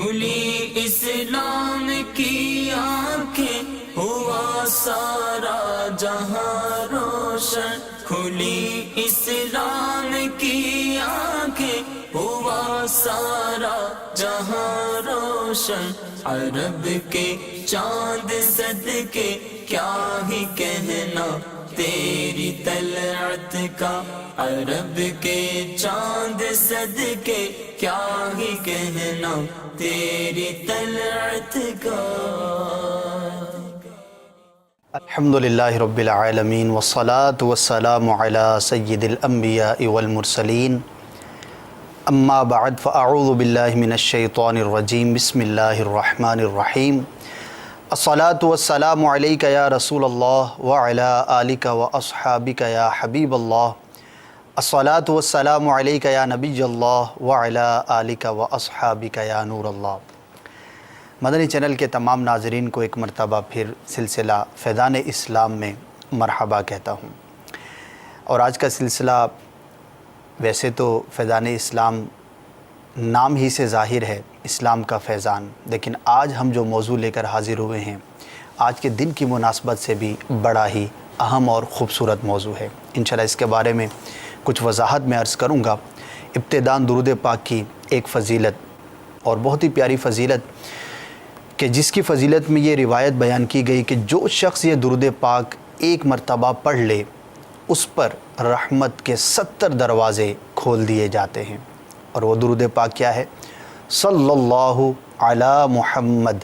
کھلی اسلام کی آنکھیں ہوا سارا جہاں روشن، کھلی اسلام کی آنکھیں ہوا سارا جہاں روشن، عرب کے چاند صدقے کیا ہی کہنا تیری طلعت کا، عرب کے چاند صدقے کیا ہی کہنا تیری طلعت کا۔ الحمدللہ رب العالمین والصلاة والسلام علی سید الانبیاء والمرسلین، اما بعد فاعوذ باللہ من الشیطان الرجیم، بسم اللہ الرحمن الرحیم۔ الصلاة والسلام علیک یا رسول اللہ وعلی آلک واصحابک یا حبیب اللہ، الصلاة والسلام علیک یا نبی اللہ وعلی آلک واصحابک یا نور اللہ۔ مدنی چینل کے تمام ناظرین کو ایک مرتبہ پھر سلسلہ فیضان اسلام میں مرحبا کہتا ہوں، اور آج کا سلسلہ ویسے تو فیضان اسلام نام ہی سے ظاہر ہے، اسلام کا فیضان، لیکن آج ہم جو موضوع لے کر حاضر ہوئے ہیں آج کے دن کی مناسبت سے بھی بڑا ہی اہم اور خوبصورت موضوع ہے۔ انشاءاللہ اس کے بارے میں کچھ وضاحت میں عرض کروں گا۔ ابتداءً درود پاک کی ایک فضیلت اور بہت ہی پیاری فضیلت کہ جس کی فضیلت میں یہ روایت بیان کی گئی کہ جو شخص یہ درود پاک ایک مرتبہ پڑھ لے اس پر رحمت کے 70 دروازے کھول دیے جاتے ہیں، اور وہ درود پاک کیا ہے؟ صلی اللہ علی محمد۔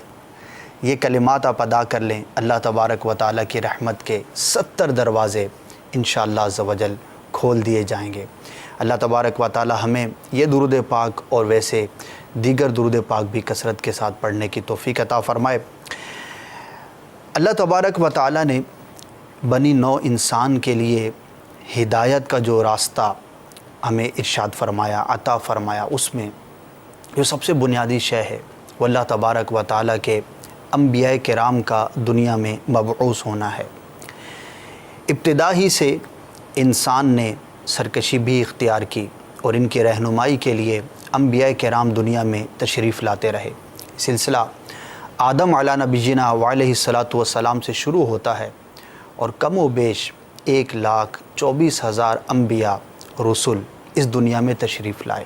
یہ کلمات آپ ادا کر لیں، اللہ تبارک و تعالیٰ کی رحمت کے 70 دروازے انشاءاللہ عز و جل کھول دیے جائیں گے۔ اللہ تبارک و تعالیٰ ہمیں یہ درود پاک اور ویسے دیگر درود پاک بھی کثرت کے ساتھ پڑھنے کی توفیق عطا فرمائے۔ اللہ تبارک و تعالیٰ نے بنی نوع انسان کے لیے ہدایت کا جو راستہ ہمیں ارشاد فرمایا، عطا فرمایا، اس میں جو سب سے بنیادی شے ہے وہ اللہ تبارک و تعالیٰ کے انبیاء کرام کا دنیا میں مبعوث ہونا ہے۔ ابتدا ہی سے انسان نے سرکشی بھی اختیار کی اور ان کی رہنمائی کے لیے انبیاء کرام دنیا میں تشریف لاتے رہے۔ سلسلہ آدم علی نبینا وعلیہ الصلاۃ والسلام سے شروع ہوتا ہے، اور کم و بیش 1,24,000 انبیاء رسول اس دنیا میں تشریف لائے۔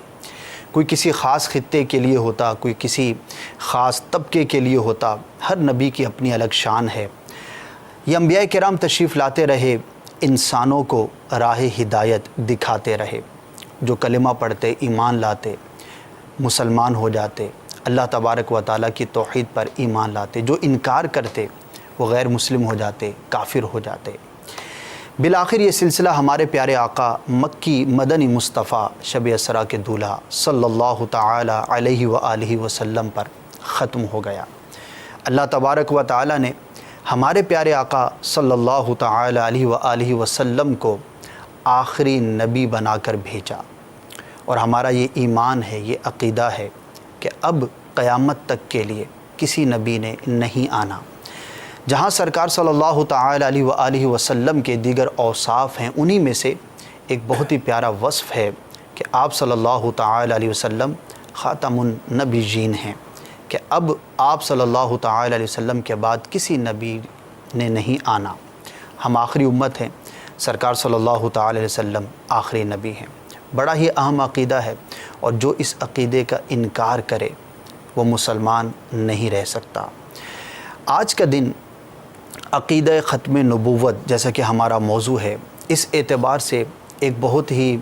کوئی کسی خاص خطے کے لیے ہوتا، کوئی کسی خاص طبقے کے لیے ہوتا، ہر نبی کی اپنی الگ شان ہے۔ یہ انبیاء کرام تشریف لاتے رہے، انسانوں کو راہ ہدایت دکھاتے رہے، جو کلمہ پڑھتے ایمان لاتے مسلمان ہو جاتے، اللہ تبارک و تعالیٰ کی توحید پر ایمان لاتے، جو انکار کرتے وہ غیر مسلم ہو جاتے، کافر ہو جاتے۔ بالآخر یہ سلسلہ ہمارے پیارے آقا مکی مدنی مصطفیٰ شب اسراء کے دولہا صلی اللہ تعالی علیہ وآلہ وسلم پر ختم ہو گیا۔ اللہ تبارک و تعالیٰ نے ہمارے پیارے آقا صلی اللہ تعالی علیہ وآلہ وسلم کو آخری نبی بنا کر بھیجا، اور ہمارا یہ ایمان ہے، یہ عقیدہ ہے کہ اب قیامت تک کے لیے کسی نبی نے نہیں آنا۔ جہاں سرکار صلی اللہ تعالی علیہ وآلہ وسلم کے دیگر اوصاف ہیں، انہی میں سے ایک بہت ہی پیارا وصف ہے کہ آپ صلی اللہ تعالی علیہ وسلم خاتم النبیین ہیں، کہ اب آپ صلی اللہ تعالی علیہ وسلم کے بعد کسی نبی نے نہیں آنا۔ ہم آخری امت ہیں، سرکار صلی اللہ تعالی علیہ وسلم آخری نبی ہیں۔ بڑا ہی اہم عقیدہ ہے، اور جو اس عقیدے کا انکار کرے وہ مسلمان نہیں رہ سکتا۔ آج کا دن عقیدہ ختم نبوت جیسا کہ ہمارا موضوع ہے، اس اعتبار سے ایک بہت ہی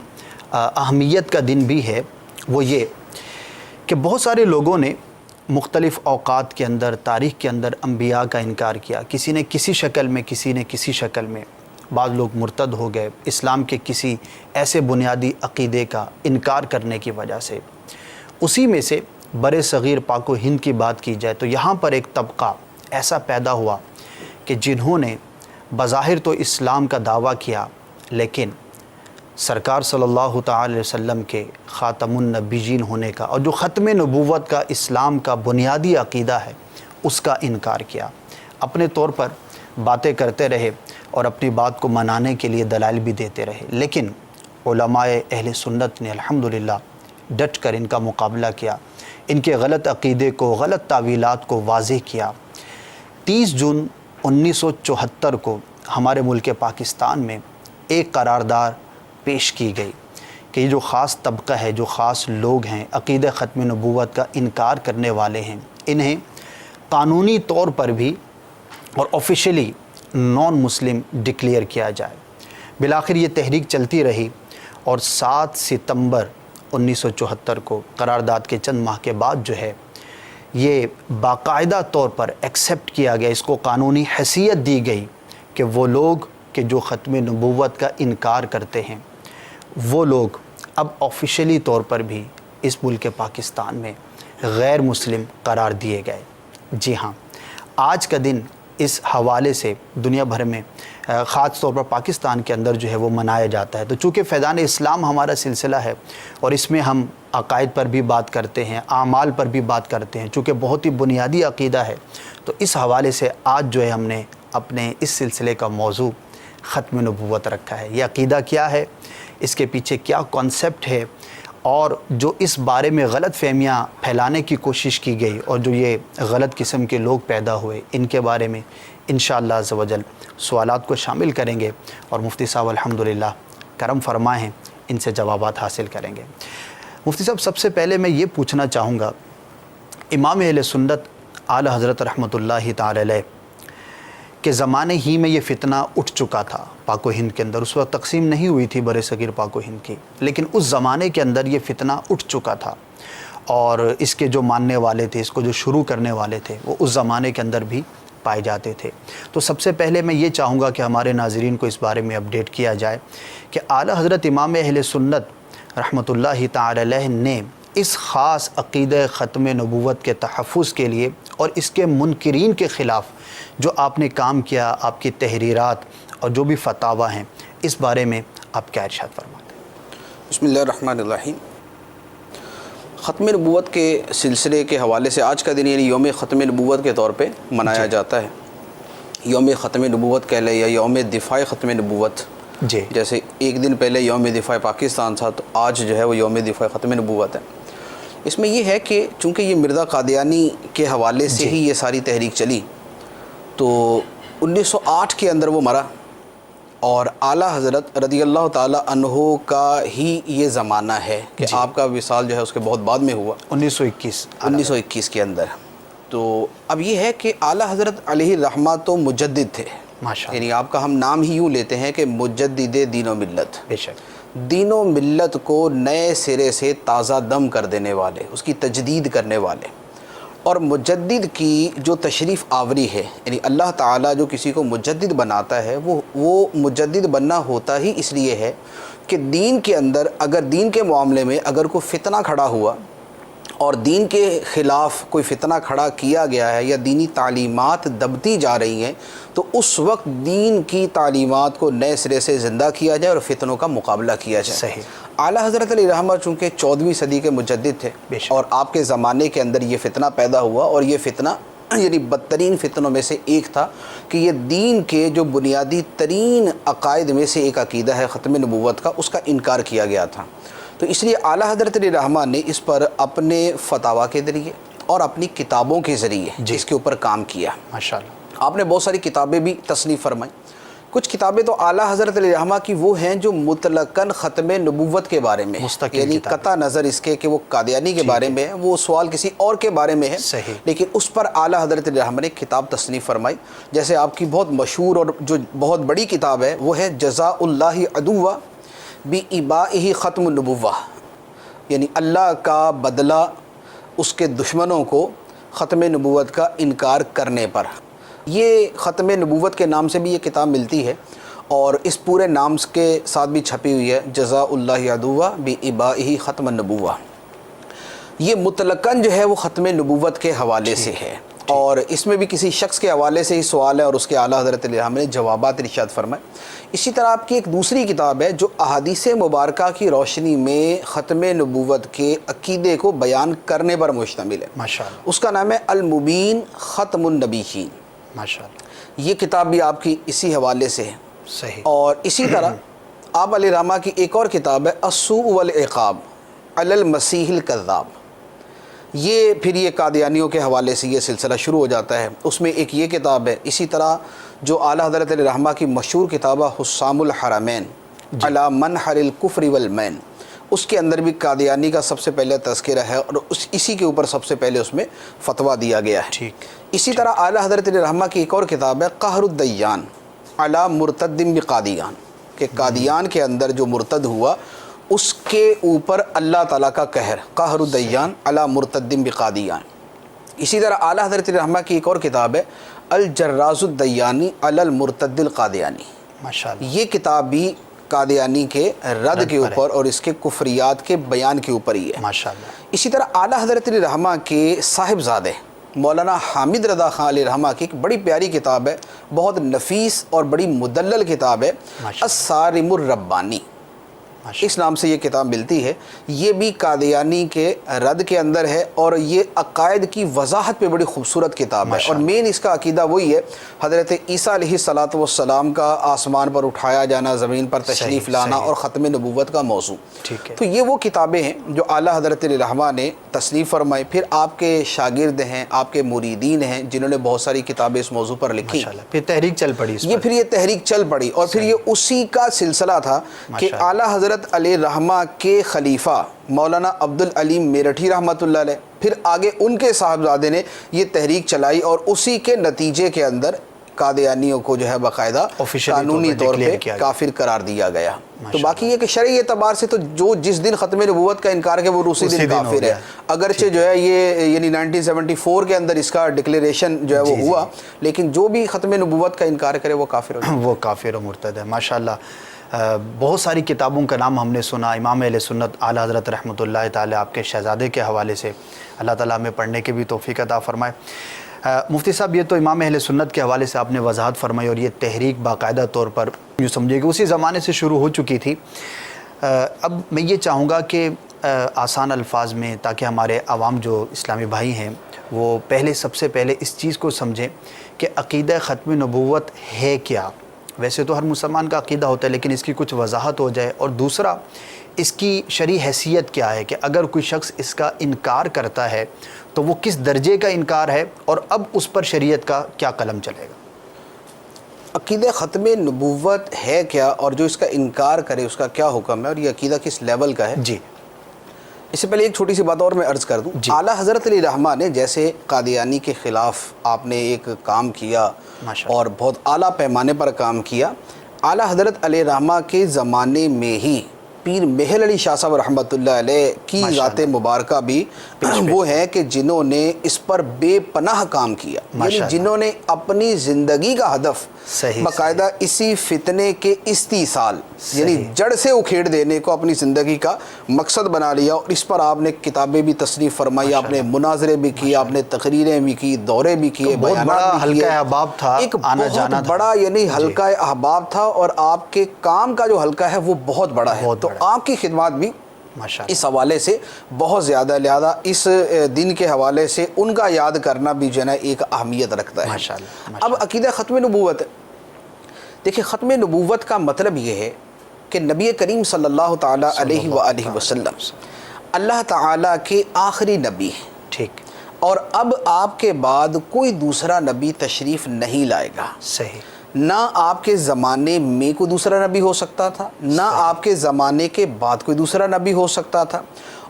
اہمیت کا دن بھی ہے۔ وہ یہ کہ بہت سارے لوگوں نے مختلف اوقات کے اندر، تاریخ کے اندر انبیاء کا انکار کیا، کسی نے کسی شکل میں، کسی نے کسی شکل میں۔ بعض لوگ مرتد ہو گئے اسلام کے کسی ایسے بنیادی عقیدے کا انکار کرنے کی وجہ سے۔ اسی میں سے بر صغیر پاک و ہند کی بات کی جائے تو یہاں پر ایک طبقہ ایسا پیدا ہوا کہ جنہوں نے بظاہر تو اسلام کا دعویٰ کیا، لیکن سرکار صلی اللہ تعالی علیہ وسلم کے خاتم النبیین ہونے کا اور جو ختم نبوت کا اسلام کا بنیادی عقیدہ ہے اس کا انکار کیا۔ اپنے طور پر باتیں کرتے رہے اور اپنی بات کو منانے کے لیے دلائل بھی دیتے رہے، لیکن علماء اہل سنت نے الحمدللہ ڈٹ کر ان کا مقابلہ کیا، ان کے غلط عقیدے کو، غلط تعویلات کو واضح کیا۔ 30 جون 1974 کو ہمارے ملک پاکستان میں ایک قرارداد پیش کی گئی کہ یہ جو خاص طبقہ ہے، جو خاص لوگ ہیں، عقیدہ ختم نبوت کا انکار کرنے والے ہیں، انہیں قانونی طور پر بھی اور آفیشلی نان مسلم ڈکلیئر کیا جائے۔ بالآخر یہ تحریک چلتی رہی اور 7 ستمبر 1974 کو قرارداد کے چند ماہ کے بعد جو ہے یہ باقاعدہ طور پر ایکسیپٹ کیا گیا، اس کو قانونی حیثیت دی گئی کہ وہ لوگ کہ جو ختم نبوت کا انکار کرتے ہیں وہ لوگ اب آفیشلی طور پر بھی اس ملک پاکستان میں غیر مسلم قرار دیے گئے۔ جی ہاں، آج کا دن اس حوالے سے دنیا بھر میں خاص طور پر پاکستان کے اندر جو ہے وہ منایا جاتا ہے۔ تو چونکہ فیضان اسلام ہمارا سلسلہ ہے اور اس میں ہم عقائد پر بھی بات کرتے ہیں، اعمال پر بھی بات کرتے ہیں، چونکہ بہت ہی بنیادی عقیدہ ہے، تو اس حوالے سے آج جو ہے ہم نے اپنے اس سلسلے کا موضوع ختم نبوت رکھا ہے۔ یہ عقیدہ کیا ہے، اس کے پیچھے کیا کانسیپٹ ہے، اور جو اس بارے میں غلط فہمیاں پھیلانے کی کوشش کی گئی اور جو یہ غلط قسم کے لوگ پیدا ہوئے، ان کے بارے میں انشاءاللہ عز و جل سوالات کو شامل کریں گے، اور مفتی صاحب الحمدللہ کرم فرمائے ہیں، ان سے جوابات حاصل کریں گے۔ مفتی صاحب، سب سے پہلے میں یہ پوچھنا چاہوں گا، امام اہل سنت اعلی حضرت رحمۃ اللہ تعالی علیہ کے زمانے ہی میں یہ فتنہ اٹھ چکا تھا پاک و ہند کے اندر، اس وقت تقسیم نہیں ہوئی تھی بر صغیر پاک و ہند کی، لیکن اس زمانے کے اندر یہ فتنہ اٹھ چکا تھا، اور اس کے جو ماننے والے تھے، اس کو جو شروع کرنے والے تھے، وہ اس زمانے کے اندر بھی پائے جاتے تھے۔ تو سب سے پہلے میں یہ چاہوں گا کہ ہمارے ناظرین کو اس بارے میں اپڈیٹ کیا جائے کہ اعلیٰ حضرت امام اہل سنت رحمۃ اللہ تعالی علیہ نے اس خاص عقیدہ ختم نبوت کے تحفظ کے لیے اور اس کے منکرین کے خلاف جو آپ نے کام کیا، آپ کی تحریرات اور جو بھی فتاویٰ ہیں، اس بارے میں آپ کیا ارشاد فرماتے ہیں؟ بسم اللہ الرحمن الرحیم۔ ختم نبوت کے سلسلے کے حوالے سے آج کا دن یعنی یوم ختم نبوت کے طور پہ منایا جاتا ہے۔ یوم ختم نبوت کہہ لیں یا یوم دفاع ختم نبوت، جی، جیسے ایک دن پہلے یوم دفاع پاکستان تھا، تو آج جو ہے وہ یوم دفاع ختم نبوت ہے۔ اس میں یہ ہے کہ چونکہ یہ مرزا قادیانی کے حوالے سے ہی یہ ساری تحریک چلی، تو 1908 کے اندر وہ مرا، اور اعلیٰ حضرت رضی اللہ تعالی عنہ کا ہی یہ زمانہ ہے کہ آپ کا وصال جو ہے اس کے بہت بعد میں ہوا، 1921 کے اندر۔ تو اب یہ ہے کہ اعلیٰ حضرت علیہ الرحمہ تو مجدد تھے، یعنی آپ کا ہم نام ہی یوں لیتے ہیں کہ مجدد دین و ملت، بے شک دین و ملت کو نئے سرے سے تازہ دم کر دینے والے، اس کی تجدید کرنے والے۔ اور مجدد کی جو تشریف آوری ہے، یعنی اللہ تعالیٰ جو کسی کو مجدد بناتا ہے، وہ مجدد بننا ہوتا ہی اس لیے ہے کہ دین کے اندر اگر دین کے معاملے میں اگر کوئی فتنہ کھڑا ہوا اور دین کے خلاف کوئی فتنہ کھڑا کیا گیا ہے یا دینی تعلیمات دبتی جا رہی ہیں، تو اس وقت دین کی تعلیمات کو نئے سرے سے زندہ کیا جائے اور فتنوں کا مقابلہ کیا جائے۔ صحیح۔ اعلیٰ حضرت علیہ رحمہ چونکہ 14ویں صدی کے مجدد تھے، اور آپ کے زمانے کے اندر یہ فتنہ پیدا ہوا، اور یہ فتنہ یعنی بدترین فتنوں میں سے ایک تھا کہ یہ دین کے جو بنیادی ترین عقائد میں سے ایک عقیدہ ہے ختم نبوت کا، اس کا انکار کیا گیا تھا۔ تو اس لیے اعلیٰ حضرت علیہ رحمہ نے اس پر اپنے فتاویٰ کے ذریعے اور اپنی کتابوں کے ذریعے اس کے اوپر کام کیا۔ ماشاءاللہ، آپ نے بہت ساری کتابیں بھی تصنیف فرمائیں۔ کچھ کتابیں تو اعلیٰ حضرت علیہ رحمہ کی وہ ہیں جو مطلقاً ختم نبوت کے بارے میں، یعنی قطع نظر اس کے کہ وہ قادیانی کے بارے میں ہے، وہ سوال کسی اور کے بارے میں ہے، لیکن اس پر اعلیٰ حضرت علیہ رحمہ نے کتاب تصنیف فرمائی۔ جیسے آپ کی بہت مشہور اور جو بہت بڑی کتاب ہے وہ ہے جزاء اللہ عدوہ بإبائہ ختم النبوہ، یعنی اللہ کا بدلہ اس کے دشمنوں کو ختم نبوت کا انکار کرنے پر۔ یہ ختم نبوت کے نام سے بھی یہ کتاب ملتی ہے، اور اس پورے نام کے ساتھ بھی چھپی ہوئی ہے، جزاء اللہ عدوہ بإبائہ ختم النبوہ۔ یہ مطلقاً جو ہے وہ ختم نبوت کے حوالے سے ہے، اور اس میں بھی کسی شخص کے حوالے سے ہی سوال ہے، اور اس کے اعلیٰ حضرت علیہ رحمہ نے جوابات ارشاد فرمائے۔ اسی طرح آپ کی ایک دوسری کتاب ہے جو احادیث مبارکہ کی روشنی میں ختم نبوت کے عقیدے کو بیان کرنے پر مشتمل ہے، ماشاءاللہ، اس کا نام ہے المبین ختم النبیین۔ ماشاءاللہ، یہ کتاب بھی آپ کی اسی حوالے سے ہے۔ صحیح۔ اور اسی طرح آپ علیہ رحمہ کی ایک اور کتاب ہے السوء والعقاب علی المسیح الکذاب۔ یہ پھر یہ قادیانیوں کے حوالے سے یہ سلسلہ شروع ہو جاتا ہے. اس میں ایک یہ کتاب ہے. اسی طرح جو اعلیٰ حضرت علیہ رحمہ کی مشہور کتاب ہے حسام الحرمین علی منحر الکفر والمین، اس کے اندر بھی قادیانی کا سب سے پہلے تذکرہ ہے اور اسی کے اوپر سب سے پہلے اس میں فتویٰ دیا گیا ہے. ٹھیک. اسی طرح اعلیٰ حضرت علیہ رحمہ کی ایک اور کتاب ہے قہر الدیان علی مرتد بقادیان، کہ قادیان کے اندر جو مرتد ہوا اس کے اوپر اللہ تعالیٰ کا قہر، قہر الدیان علی مرتد بقادیان. اسی طرح اعلیٰ حضرت علیہ رحمہ کی ایک اور کتاب ہے الجراز الدیانی علی المرتد القادیانی. ماشاءاللہ. یہ کتاب بھی قادیانی کے رد کے اوپر اور اس کے کفریات کے بیان کے اوپر ہی ہے. ماشاءاللہ. اسی طرح اعلیٰ حضرت علیہ رحمہ کے صاحبزادے مولانا حامد رضا خان علیہ رحمہ کی ایک بڑی پیاری کتاب ہے، بہت نفیس اور بڑی مدلل کتاب ہے الصارم الربانی، اس نام سے یہ کتاب ملتی ہے. یہ بھی قادیانی کے رد کے اندر ہے اور یہ عقائد کی وضاحت پہ بڑی خوبصورت کتاب ہے. اور مین اس کا عقیدہ وہی ہے حضرت عیسیٰ علیہ السلام کا آسمان پر اٹھایا جانا، زمین پر تشریف لانا اور ختم نبوت کا موضوع. تو یہ وہ کتابیں ہیں جو اعلیٰ حضرت علیہ رحمہ نے تصنیف فرمائی. پھر آپ کے شاگرد ہیں، آپ کے مریدین ہیں جنہوں نے بہت ساری کتابیں اس موضوع پر لکھی. پھر تحریک چل پڑی، پھر یہ تحریک چل پڑی اور پھر یہ اسی کا سلسلہ تھا کہ اعلیٰ حضرت علیہ رحمہ کے خلیفہ مولانا عبدالعلیم میرٹھی رحمۃ اللہ علیہ، پھر آگے ان کے صاحبزادے نے یہ تحریک چلائی اور اسی کے نتیجے کے اندر قادیانیوں کو جو ہے باقاعدہ قانونی طور پہ کافر قرار دیا گیا. تو باقی یہ کہ شرعی اعتبار سے تو جو جس دن ختم نبوت کا انکار کہ وہ اسی دن کافر ہے، اگرچہ جو ہے یہ یعنی 1974 کے اندر اس کا ڈکلیریشن جو ہے وہ ہوا، لیکن جو بھی ختم نبوت کا انکار کرے وہ کافر ہو، وہ کافر و مرتد ہے. ماشاءاللہ. بہت ساری کتابوں کا نام ہم نے سنا، امام اہل سنت اعلیٰ حضرت رحمۃ اللہ تعالی آپ کے شہزادے کے حوالے سے، اللہ تعالیٰ ہمیں پڑھنے کے بھی توفیق عطا فرمائے. مفتی صاحب یہ تو امام اہل سنت کے حوالے سے آپ نے وضاحت فرمائی اور یہ تحریک باقاعدہ طور پر یوں سمجھے کہ اسی زمانے سے شروع ہو چکی تھی. اب میں یہ چاہوں گا کہ آسان الفاظ میں، تاکہ ہمارے عوام جو اسلامی بھائی ہیں وہ سب سے پہلے اس چیز کو سمجھیں کہ عقیدہ ختم نبوت ہے کیا. ویسے تو ہر مسلمان کا عقیدہ ہوتا ہے لیکن اس کی کچھ وضاحت ہو جائے، اور دوسرا اس کی شرعی حیثیت کیا ہے کہ اگر کوئی شخص اس کا انکار کرتا ہے تو وہ کس درجے کا انکار ہے اور اب اس پر شریعت کا کیا قلم چلے گا. عقیدہ ختم نبوت ہے کیا اور جو اس کا انکار کرے اس کا کیا حکم ہے اور یہ عقیدہ کس لیول کا ہے. جی اس سے پہلے ایک چھوٹی سی بات اور میں عرض کر دوں. اعلیٰ حضرت علیہ رحمہ نے جیسے قادیانی کے خلاف آپ نے ایک کام کیا اور بہت اعلیٰ پیمانے پر کام کیا، اعلیٰ حضرت علیہ رحمہ کے زمانے میں ہی پیر محل علی شاہ صاحب رحمۃ اللہ علیہ کی ذات مبارکہ بھی وہ ہیں کہ جنہوں نے اس پر بے پناہ کام کیا، یعنی جنہوں نے اپنی زندگی کا ہدف باقاعدہ اسی فتنے کے استیصال یعنی جڑ سے اکھیڑ دینے کو اپنی زندگی کا مقصد بنا لیا. اور اس پر آپ نے کتابیں بھی تصنیف فرمائی، آپ نے مناظرے بھی کیے، آپ نے تقریریں بھی کی، دورے بھی کیے، بہت بڑا حلقہ احباب تھا، ایک بہت بڑا یعنی حلقہ احباب تھا اور آپ کے کام کا جو حلقہ ہے وہ بہت بڑا ہے. تو آپ کی خدمات بھی اس حوالے سے بہت زیادہ، لہذا اس دن کے حوالے سے ان کا یاد کرنا بھی جو ہے نا ایک اہمیت رکھتا ہے. اب عقیدہ ختم نبوت، دیکھیں ختم نبوت کا مطلب یہ ہے کہ نبی کریم صلی اللہ تعالیٰ علیہ وآلہ وسلم اللہ تعالیٰ کے آخری نبی ہیں. ٹھیک. اور اب آپ کے بعد کوئی دوسرا نبی تشریف نہیں لائے گا. صحیح. نہ آپ کے زمانے میں کوئی دوسرا نبی ہو سکتا تھا، نہ آپ کے زمانے کے بعد کوئی دوسرا نبی ہو سکتا تھا.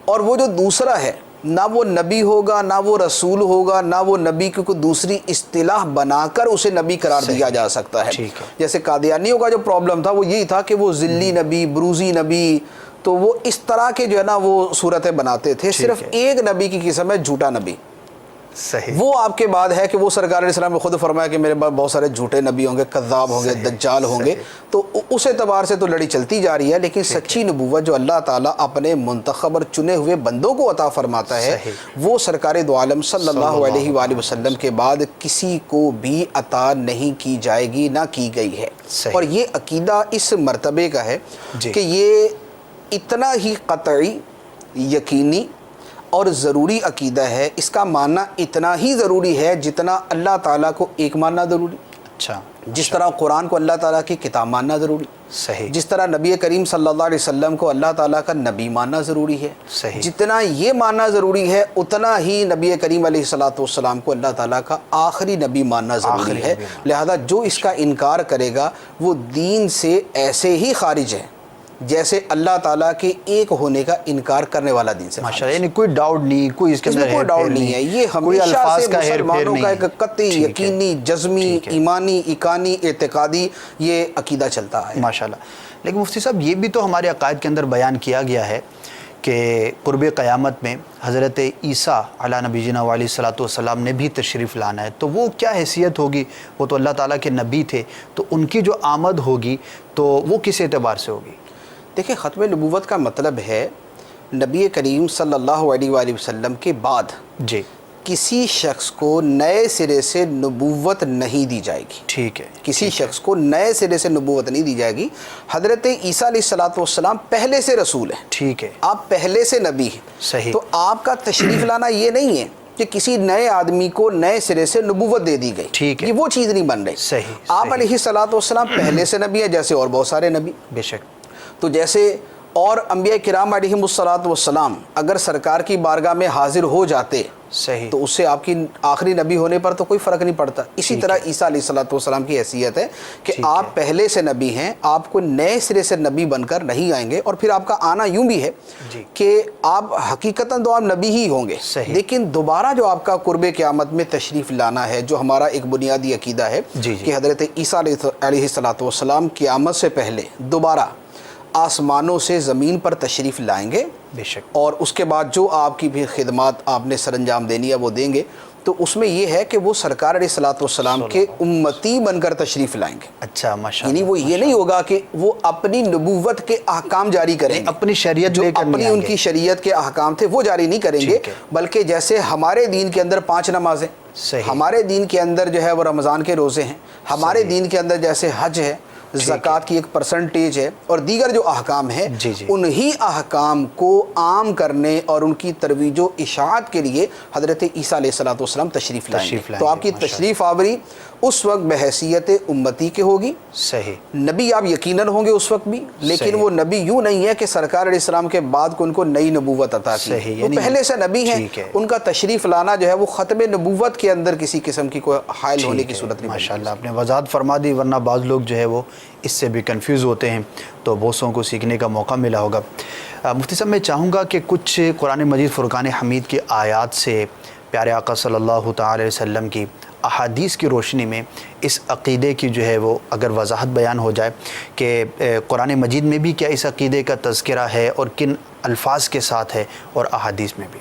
اور وہ جو دوسرا ہے نہ وہ نبی ہوگا، نہ وہ رسول ہوگا، نہ وہ نبی کی کوئی دوسری اصطلاح بنا کر اسے نبی قرار دیا جا سکتا ہے. جیسے قادیانیوں کا جو پرابلم تھا وہ یہی تھا کہ وہ ذلی نبی، بروزی نبی، تو وہ اس طرح کے جو ہے نا وہ صورتیں بناتے تھے. صرف ایک نبی کی قسم ہے جھوٹا نبی. صحیح. وہ آپ کے بعد ہے کہ وہ سرکار علیہ السلام نے خود فرمایا کہ میرے بعد بہت سارے جھوٹے نبی ہوں گے، کذاب ہوں گے، دجال ہوں گے. تو اس اعتبار سے تو لڑی چلتی جا رہی ہے، لیکن سچی نبوت جو اللہ تعالیٰ اپنے منتخب اور چنے ہوئے بندوں کو عطا فرماتا ہے وہ سرکار دو عالم صلی اللہ علیہ وآلہ وسلم کے بعد کسی کو بھی عطا نہیں کی جائے گی، نہ کی گئی ہے. اور یہ عقیدہ اس مرتبے کا ہے کہ یہ اتنا ہی قطعی، یقینی اور ضروری عقیدہ ہے، اس کا ماننا اتنا ہی ضروری ہے جتنا اللہ تعالیٰ کو ایک ماننا ضروری. اچھا، جس طرح قرآن کو اللہ تعالیٰ کی کتاب ماننا ضروری، صحیح، جس طرح نبی کریم صلی اللہ علیہ وسلم کو اللہ تعالیٰ کا نبی ماننا ضروری ہے، صحیح، جتنا یہ ماننا ضروری ہے اتنا ہی نبی کریم علیہ الصلوۃ والسلام کو اللہ تعالیٰ کا آخری نبی ماننا ضروری ہے۔ لہذا جو اس کا انکار کرے گا وہ دین سے ایسے ہی خارج ہے جیسے اللہ تعالیٰ کے ایک ہونے کا انکار کرنے والا دین سے خارج ہے۔ یعنی کوئی ڈاؤٹ نہیں، کوئی اس کے اندر کوئی ڈاؤٹ نہیں ہے، یہ ہمیشہ سے مسلمانوں کا ایک قطعی یقینی جزمی ایمانی ایقانی اعتقادی یہ عقیدہ چلتا ہے ماشاءاللہ۔ لیکن مفتی صاحب یہ بھی تو ہمارے عقائد کے اندر بیان کیا گیا ہے کہ قرب قیامت میں حضرت عیسیٰ علیہ نبینا علیہ الصلوۃ والسلام نے بھی تشریف لانا ہے، تو وہ کیا حیثیت ہوگی؟ وہ تو اللہ تعالیٰ کے نبی تھے، تو ان کی جو آمد ہوگی تو وہ کس اعتبار سے ہوگی؟ دیکھیں، ختم نبوت کا مطلب ہے نبی کریم صلی اللہ علیہ وآلہ وسلم کے بعد جی کسی شخص کو نئے سرے سے نبوت نہیں دی جائے گی۔ ٹھیک ہے، کسی شخص کو نئے سرے سے نبوت نہیں دی جائے گی۔ حضرت عیسیٰ علیہ الصلوۃ والسلام پہلے سے رسول ہیں، ٹھیک ہے، آپ پہلے سے نبی ہیں، صحیح، تو آپ کا تشریف لانا یہ نہیں ہے کہ کسی نئے آدمی کو نئے سرے سے نبوت دے دی گئی، ٹھیک ہے، یہ وہ چیز نہیں بن رہی۔ صحیح، آپ علیہ الصلوۃ والسلام پہلے سے نبی ہیں جیسے اور بہت سارے نبی، بے شک، تو جیسے اور انبیاء کرام علیہم الصلوۃ والسلام اگر سرکار کی بارگاہ میں حاضر ہو جاتے صحیح، تو اس سے آپ کی آخری نبی ہونے پر تو کوئی فرق نہیں پڑتا۔ اسی طرح عیسیٰ علیہ الصلوۃ والسلام کی حیثیت ہے کہ آپ پہلے سے نبی ہیں، آپ کو نئے سرے سے نبی بن کر نہیں آئیں گے، اور پھر آپ کا آنا یوں بھی ہے کہ آپ حقیقتاً تو آپ نبی ہی ہوں گے، لیکن دوبارہ جو آپ کا قرب قیامت میں تشریف لانا ہے، جو ہمارا ایک بنیادی عقیدہ ہے کہ حضرت عیسیٰ علیہ الصلوۃ والسلام قیامت سے پہلے دوبارہ آسمانوں سے زمین پر تشریف لائیں گے، بے شک، اور اس کے بعد جو آپ کی بھی خدمات آپ نے سر انجام دینی ہے وہ دیں گے، تو اس میں یہ ہے کہ وہ سرکار علیہ الصلوۃ والسلام کے امتی بن کر تشریف لائیں گے۔ اچھا، ماشاءاللہ، یعنی وہ یہ نہیں ہوگا کہ وہ اپنی نبوت کے احکام جاری کریں گے، اپنی شریعت جو لے کر اپنی ان کی شریعت کے احکام تھے وہ جاری نہیں کریں گے، بلکہ جیسے ہمارے دین کے اندر 5 نمازیں، ہمارے دین کے اندر جو ہے وہ رمضان کے روزے ہیں، ہمارے دین کے اندر جیسے حج ہے، زکوٰۃ کی ایک پرسنٹیج ہے، اور دیگر جو احکام ہیں انہی احکام کو عام کرنے اور ان کی ترویج و اشاعت کے لیے حضرت عیسیٰ علیہ الصلوۃ والسلام تشریف لائیں گے۔ تو آپ کی تشریف آوری اس وقت بحیثیت امتی کے ہوگی، صحیح، نبی آپ یقیناً ہوں گے اس وقت بھی، لیکن وہ نبی یوں نہیں ہے کہ سرکار علیہ السلام کے بعد کو ان کو نئی نبوت عطا کی، وہ پہلے سے نبی ہیں، ان کا تشریف لانا جو ہے وہ ختم نبوت کے اندر کسی قسم کی کوئی حائل ہونے کی صورت نہیں۔ ماشاءاللہ، آپ نے وضاحت فرما دی، ورنہ بعض لوگ جو ہے وہ اس سے بھی کنفیوز ہوتے ہیں، تو بہتوں کو سیکھنے کا موقع ملا ہوگا۔ مفتی صاحب، میں چاہوں گا کہ کچھ قرآن مجید فرقان حمید کی آیات سے پیارے آقا صلی اللہ تعالی علیہ وسلم کی احادیث کی روشنی میں اس عقیدے کی جو ہے وہ اگر وضاحت بیان ہو جائے کہ قرآن مجید میں بھی کیا اس عقیدے کا تذکرہ ہے اور کن الفاظ کے ساتھ ہے، اور احادیث میں بھی۔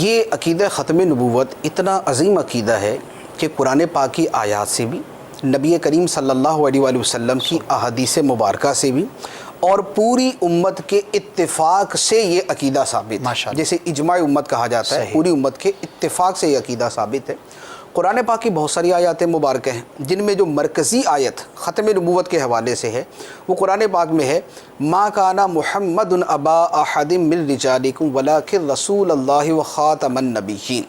یہ عقیدہ ختم نبوت اتنا عظیم عقیدہ ہے کہ قرآن پاک کی آیات سے بھی، نبی کریم صلی اللہ علیہ وآلہ وسلم کی احادیث مبارکہ سے بھی، اور پوری امت کے اتفاق سے یہ عقیدہ ثابت ہے، جیسے اجماع امت کہا جاتا ہے، پوری امت کے اتفاق سے یہ عقیدہ ثابت ہے۔ قرآن پاک کی بہت ساری آیات مبارکہ ہیں، جن میں جو مرکزی آیت ختم نبوت کے حوالے سے ہے وہ قرآن پاک میں ہے، ما کان محمد ابا احد من رجالکم ولکن رسول اللہ وخاتم النبیین،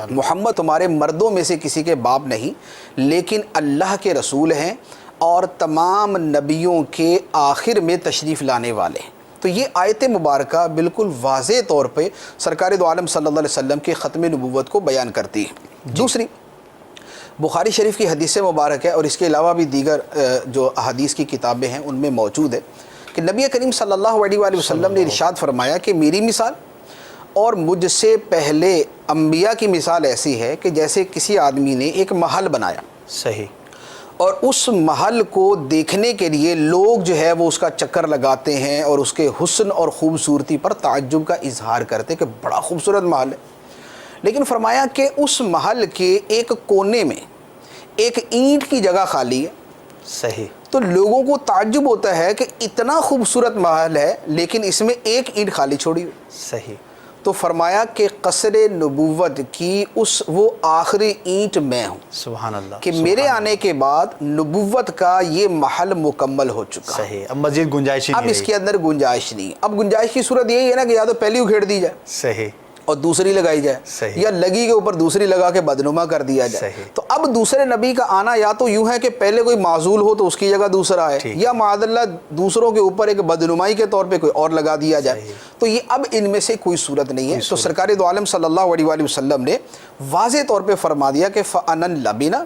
محمد تمہارے مردوں میں سے کسی کے باپ نہیں، لیکن اللہ کے رسول ہیں اور تمام نبیوں کے آخر میں تشریف لانے والے ہیں۔ تو یہ آیت مبارکہ بالکل واضح طور پہ سرکار دو عالم صلی اللہ علیہ وسلم کے ختم نبوت کو بیان کرتی ہے۔ دوسری بخاری شریف کی حدیث مبارک ہے، اور اس کے علاوہ بھی دیگر جو احادیث کی کتابیں ہیں ان میں موجود ہے کہ نبی کریم صلی اللہ علیہ وآلہ وسلم نے ارشاد فرمایا کہ میری مثال اور مجھ سے پہلے انبیاء کی مثال ایسی ہے کہ جیسے کسی آدمی نے ایک محل بنایا، صحیح، اور اس محل کو دیکھنے کے لیے لوگ جو ہے وہ اس کا چکر لگاتے ہیں اور اس کے حسن اور خوبصورتی پر تعجب کا اظہار کرتے کہ بڑا خوبصورت محل ہے، لیکن فرمایا کہ اس محل کے ایک کونے میں ایک اینٹ کی جگہ خالی ہے، صحیح، تو لوگوں کو تعجب ہوتا ہے کہ اتنا خوبصورت محل ہے لیکن اس میں ایک اینٹ خالی چھوڑی ہوئی، صحیح، تو فرمایا کہ قصر نبوت کی وہ آخری اینٹ میں ہوں، سبحان اللہ، کہ میرے آنے کے بعد نبوت کا یہ محل مکمل ہو چکا ہے، صحیح، اب مزید گنجائش اب اس کے اندر گنجائش نہیں ہے۔ اب گنجائش کی صورت یہی ہے نا کہ یا تو پہلی اکھیڑ دی جائے، صحیح، اور دوسری لگائی جائے، یا لگی کے اوپر دوسری لگا کے بدنما کر دیا جائے۔ تو اب دوسرے نبی کا آنا یا تو یوں ہے کہ پہلے کوئی معزول ہو تو اس کی جگہ دوسرا آئے، یا معاذ اللہ دوسروں کے اوپر ایک بدنمائی کے طور پہ کوئی اور لگا دیا جائے۔ تو یہ اب ان میں سے کوئی صورت نہیں ہے۔ تو سرکار دو عالم صلی اللہ علیہ وآلہ وسلم نے واضح طور پہ فرما دیا کہ فَأَنَا الْلَبِنَ،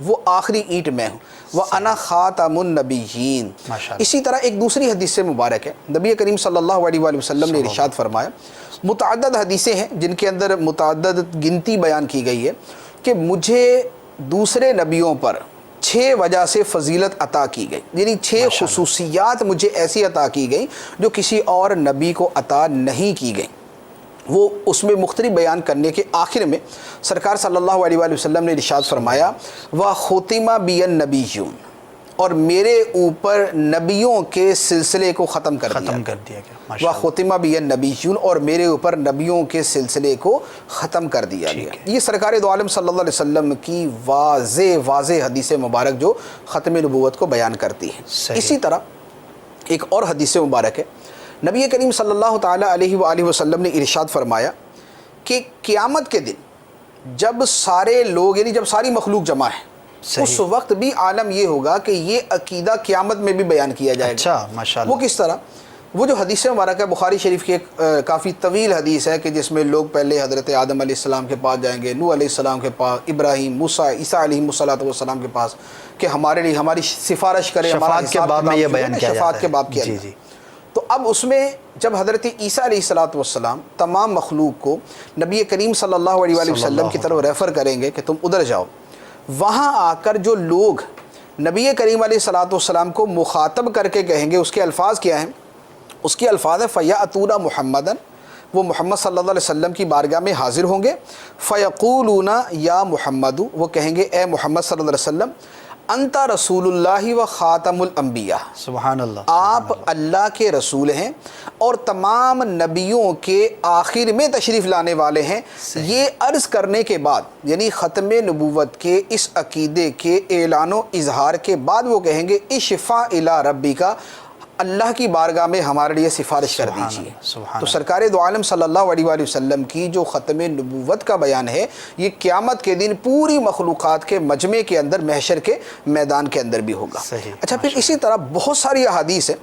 وہ آخری اینٹ میں ہوں، وَأَنَا خَاتَمُ النَّبِيِّينَ۔ اسی طرح ایک دوسری حدیث سے مبارک ہے، نبی کریم صلی اللہ علیہ وآلہ وسلم نے ارشاد فرمایا، متعدد حدیثیں ہیں جن کے اندر متعدد گنتی بیان کی گئی ہے کہ مجھے دوسرے نبیوں پر 6 وجہ سے فضیلت عطا کی گئی، یعنی 6 خصوصیات مجھے ایسی عطا کی گئی جو کسی اور نبی کو عطا نہیں کی گئی۔ وہ اس میں مختلف بیان کرنے کے آخر میں سرکار صلی اللہ علیہ وآلہ وسلم نے ارشاد فرمایا، وَخُتِمَ بِيَ النَّبِيُّونَ، اور میرے اوپر نبیوں کے سلسلے کو ختم کر دیا گیا۔ وَخُتِمَ بِيَ النَّبِيُّونَ، اور میرے اوپر نبیوں کے سلسلے کو ختم کر دیا گیا۔ یہ سرکار دو عالم صلی اللہ علیہ وسلم کی واضح حدیث مبارک جو ختم نبوت کو بیان کرتی ہے۔ اسی طرح ایک اور حدیث مبارک ہے، نبی کریم صلی اللہ تعالیٰ علیہ وآلہ وسلم نے ارشاد فرمایا کہ قیامت کے دن جب سارے لوگ، یعنی جب ساری مخلوق جمع ہے، اس وقت بھی عالم یہ ہوگا کہ یہ عقیدہ قیامت میں بھی بیان کیا جائے گا۔ وہ کس طرح؟ وہ جو حدیث مبارک ہے بخاری شریف کی ایک کافی طویل حدیث ہے کہ جس میں لوگ پہلے حضرت آدم علیہ السلام کے پاس جائیں گے، نوح علیہ السلام کے پاس، ابراہیم، موسیٰ، عیسیٰ علیہ السلام کے پاس کہ ہمارے لیے ہماری سفارش کرے، شفاعت کے باب میں یہ بیان کیا جاتا ہے، شفاعت کے باب کیا جاتا ہے۔ تو اب اس میں جب حضرت عیسیٰ علیہ السلام تمام مخلوق کو نبی کریم صلی اللہ علیہ وآلہ وسلم کی طرف ریفر کریں گے کہ تم ادھر جاؤ، وہاں آ کر جو لوگ نبی کریم علیہ السلام کو مخاطب کر کے کہیں گے، اس کے الفاظ کیا ہیں؟ اس کے الفاظ ہیں فَيَأْتُونَ مُحَمَّدًا، وہ محمد صلی اللہ علیہ وسلم کی بارگاہ میں حاضر ہوں گے، فَيَقُولُونَ یا محمد، وہ کہیں گے اے محمد صلی اللہ علیہ وسلم، انت رسول اللہ و خاتم الانبیاء، سبحان اللہ، آپ اللہ کے رسول ہیں اور تمام نبیوں کے آخر میں تشریف لانے والے ہیں۔ یہ عرض کرنے کے بعد، یعنی ختم نبوت کے اس عقیدے کے اعلان و اظہار کے بعد وہ کہیں گے اشفع الی ربک، اللہ کی بارگاہ میں ہمارے لیے سفارش کر دیجیے۔ تو سرکار دو عالم صلی اللہ علیہ وآلہ وسلم کی جو ختم نبوت کا بیان ہے، یہ قیامت کے دن پوری مخلوقات کے مجمع کے اندر، محشر کے میدان کے اندر بھی ہوگا۔ اچھا، پھر اسی طرح بہت ساری احادیث ہیں،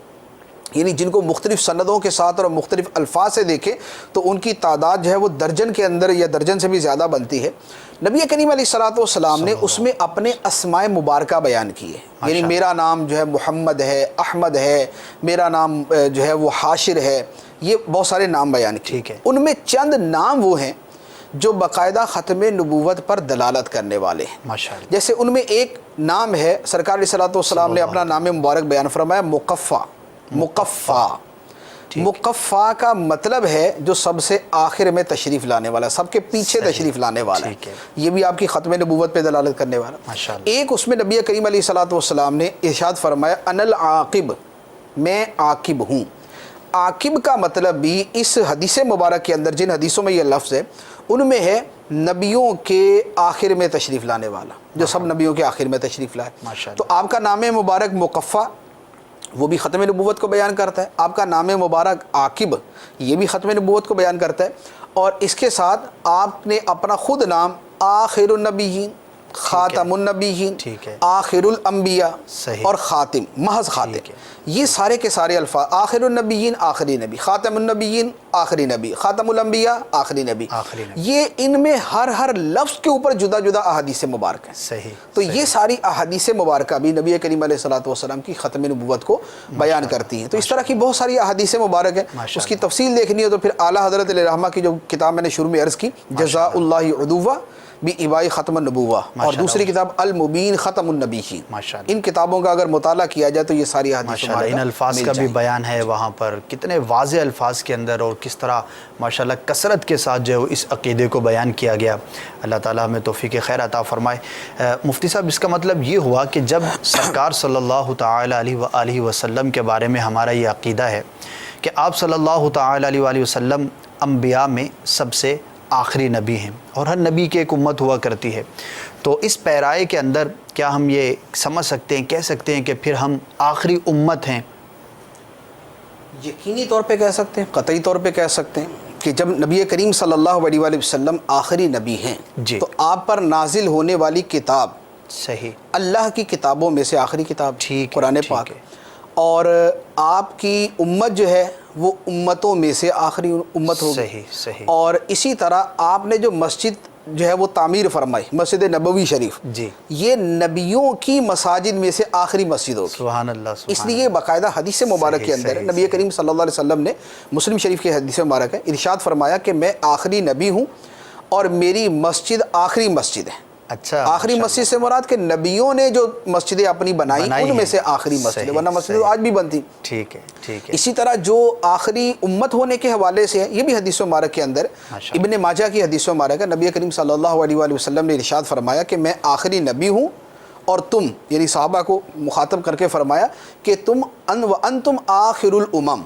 یعنی جن کو مختلف سندوں کے ساتھ اور مختلف الفاظ سے دیکھیں تو ان کی تعداد جو ہے وہ درجن کے اندر یا درجن سے بھی زیادہ بنتی ہے۔ نبی کریم علیہ السلام نے اس میں اپنے اسماء مبارکہ بیان کیے، یعنی میرا نام جو ہے محمد ہے، احمد ہے، میرا نام جو ہے وہ حاشر ہے، یہ بہت سارے نام بیان کیے۔ ان میں چند نام وہ ہیں جو باقاعدہ ختم نبوت پر دلالت کرنے والے ہیں۔ جیسے ان میں ایک نام ہے، سرکار علیہ السلام نے اپنا نام مبارک بیان فرمایا مقفع۔ مقفع کا مطلب ہے جو سب سے آخر میں تشریف لانے والا، سب کے پیچھے تشریف لانے والا ہے، یہ بھی آپ کی ختم نبوت پہ دلالت کرنے والا۔ ایک اس میں نبی کریم علیہ السلام نے ارشاد فرمایا انا العاقب، میں عاقب ہوں۔ عاقب کا مطلب بھی اس حدیث مبارک کے اندر، جن حدیثوں میں یہ لفظ ہے ان میں ہے نبیوں کے آخر میں تشریف لانے والا، جو سب نبیوں کے آخر میں تشریف لائے۔ تو آپ کا نام مبارک مقفع، وہ بھی ختم نبوت کو بیان کرتا ہے۔ آپ کا نام مبارک عاقب، یہ بھی ختم نبوت کو بیان کرتا ہے۔ اور اس کے ساتھ آپ نے اپنا خود نام آخر النبیین، خاتم النبیین، آخر الانبیاء اور خاتم، محض خاتم، یہ سارے کے سارے الفاظ، آخر النبیین آخری نبی، خاتم النبیین آخری نبی، خاتم الانبیاء آخری نبی، یہ ان میں ہر لفظ کے اوپر جدا جدا احادیث مبارک ہیں۔ تو یہ ساری احادیث مبارکہ بھی نبی کریم علیہ السلام کی ختم نبوت کو بیان کرتی ہیں۔ تو اس طرح کی بہت ساری احادیث مبارک ہیں، اس کی تفصیل دیکھنی ہے تو پھر اعلیٰ حضرت علیہ الرحمہ کی جو کتاب میں نے شروع میں عرض کی، جزاء اللہ عدوہ بِإِبَاءِ ختم النبوہ، اور دوسری کتاب المبین ختم النبیین، ان کتابوں کا اگر مطالعہ کیا جائے تو یہ ساری حدیث ان الفاظ کا بھی بیان ہے وہاں پر، کتنے واضح الفاظ کے اندر، اور کس طرح ماشاءاللہ کثرت کے ساتھ جو ہے اس عقیدے کو بیان کیا گیا۔ اللہ تعالیٰ ہمیں توفیق خیر عطا فرمائے۔ مفتی صاحب، اس کا مطلب یہ ہوا کہ جب سرکار صلی اللہ تعالیٰ علیہ وآلہ وسلم کے بارے میں ہمارا یہ عقیدہ ہے کہ آپ صلی اللہ تعالیٰ علیہ وآلہ وسلم انبیاء میں سب سے آخری نبی ہیں، اور ہر نبی کی ایک امت ہوا کرتی ہے، تو اس پیرائے کے اندر کیا ہم یہ سمجھ سکتے ہیں، کہہ سکتے ہیں کہ پھر ہم آخری امت ہیں؟ یقینی طور پہ کہہ سکتے ہیں، قطعی طور پہ کہہ سکتے ہیں، کہ جب نبی کریم صلی اللہ علیہ وآلہ وسلم آخری نبی ہیں جی، تو آپ پر نازل ہونے والی کتاب صحیح، اللہ کی کتابوں میں سے آخری کتاب ٹھیک ہے، قرآن ٹھیک پاک، ہے، اور آپ کی امت جو ہے وہ امتوں میں سے آخری امت ہوگی۔ صحیح صحیح، اور اسی طرح آپ نے جو مسجد جو ہے وہ تعمیر فرمائی، مسجد نبوی شریف، جی، یہ نبیوں کی مساجد میں سے آخری مسجد ہوگی۔ سبحان اللہ، سبحان اس لیے باقاعدہ حدیث مبارک کے اندر صحیح، نبی کریم صلی اللہ علیہ وسلم نے مسلم شریف کی حدیث مبارک ہے، ارشاد فرمایا کہ میں آخری نبی ہوں اور میری مسجد آخری مسجد ہے۔ اچھا، آخری مسجد سے مراد کہ نبیوں نے جو مسجدیں اپنی بنائی ان میں سے آخری مسجد، صحیح، ورنہ مسجد صحیح، آج بھی بنتی۔ ٹھیک ہے، ٹھیک ہے، اسی طرح جو آخری امت ہونے کے حوالے سے ہے، یہ بھی حدیث مبارک کے اندر ماشاء ابن ماجہ کی حدیث مبارک ہے، نبی کریم صلی اللہ علیہ وآلہ وسلم نے ارشاد فرمایا کہ میں آخری نبی ہوں اور تم، یعنی صحابہ کو مخاطب کر کے فرمایا کہ تم وانتم آخر الامم،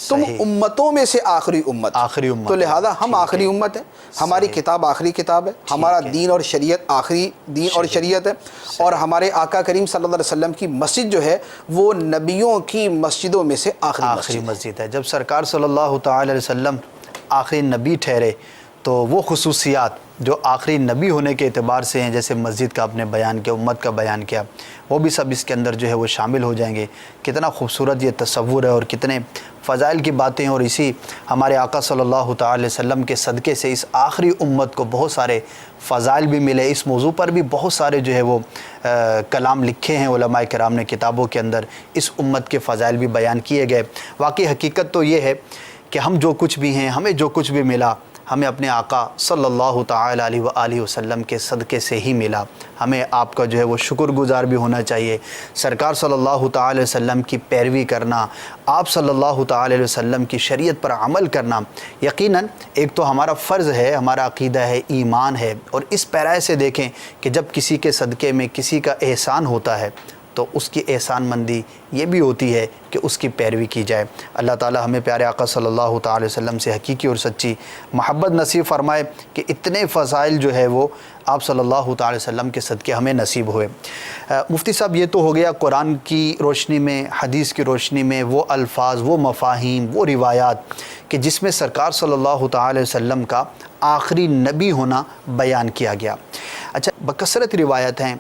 تم صحیح، امتوں میں سے آخری امت، آخری امت، تو لہذا ہم ٹھیک آخری ہے، امت ہیں، ہماری صحیح، کتاب آخری کتاب ہے، ہمارا ہے، دین اور شریعت آخری دین اور شریعت ہے، اور ہمارے آقا کریم صلی اللہ علیہ وسلم کی مسجد جو ہے وہ نبیوں کی مسجدوں میں سے آخری آخری مسجد ہے۔ مسجد ہے۔ جب سرکار صلی اللہ تعالی علیہ وسلم آخری نبی ٹھہرے تو وہ خصوصیات جو آخری نبی ہونے کے اعتبار سے ہیں، جیسے مسجد کا آپ نے بیان کیا، امت کا بیان کیا، وہ بھی سب اس کے اندر جو ہے وہ شامل ہو جائیں گے۔ کتنا خوبصورت یہ تصور ہے اور کتنے فضائل کی باتیں ہیں، اور اسی ہمارے آقا صلی اللہ تعالی علیہ وسلم کے صدقے سے اس آخری امت کو بہت سارے فضائل بھی ملے۔ اس موضوع پر بھی بہت سارے جو ہے وہ کلام لکھے ہیں علماء کرام نے کتابوں کے اندر، اس امت کے فضائل بھی بیان کیے گئے۔ واقعی حقیقت تو یہ ہے کہ ہم جو کچھ بھی ہیں، ہمیں جو کچھ بھی ملا، ہمیں اپنے آقا صلی اللہ تعالی علیہ وآلہ وسلم کے صدقے سے ہی ملا۔ ہمیں آپ کا جو ہے وہ شکر گزار بھی ہونا چاہیے۔ سرکار صلی اللہ تعالی علیہ وسلم کی پیروی کرنا، آپ صلی اللہ تعالی علیہ وسلم کی شریعت پر عمل کرنا یقیناً ایک تو ہمارا فرض ہے، ہمارا عقیدہ ہے، ایمان ہے، اور اس پیرائے سے دیکھیں کہ جب کسی کے صدقے میں کسی کا احسان ہوتا ہے تو اس کی احسان مندی یہ بھی ہوتی ہے کہ اس کی پیروی کی جائے۔ اللہ تعالی ہمیں پیارے آقا صلی اللہ تعالی وسلم سے حقیقی اور سچی محبت نصیب فرمائے کہ اتنے فضائل جو ہے وہ آپ صلی اللہ تعالی وسلم کے صدقے ہمیں نصیب ہوئے۔ مفتی صاحب، یہ تو ہو گیا قرآن کی روشنی میں، حدیث کی روشنی میں وہ الفاظ، وہ مفاہیم، وہ روایات کہ جس میں سرکار صلی اللہ تعالی وسلم کا آخری نبی ہونا بیان کیا گیا۔ اچھا، بکثرت روایت ہیں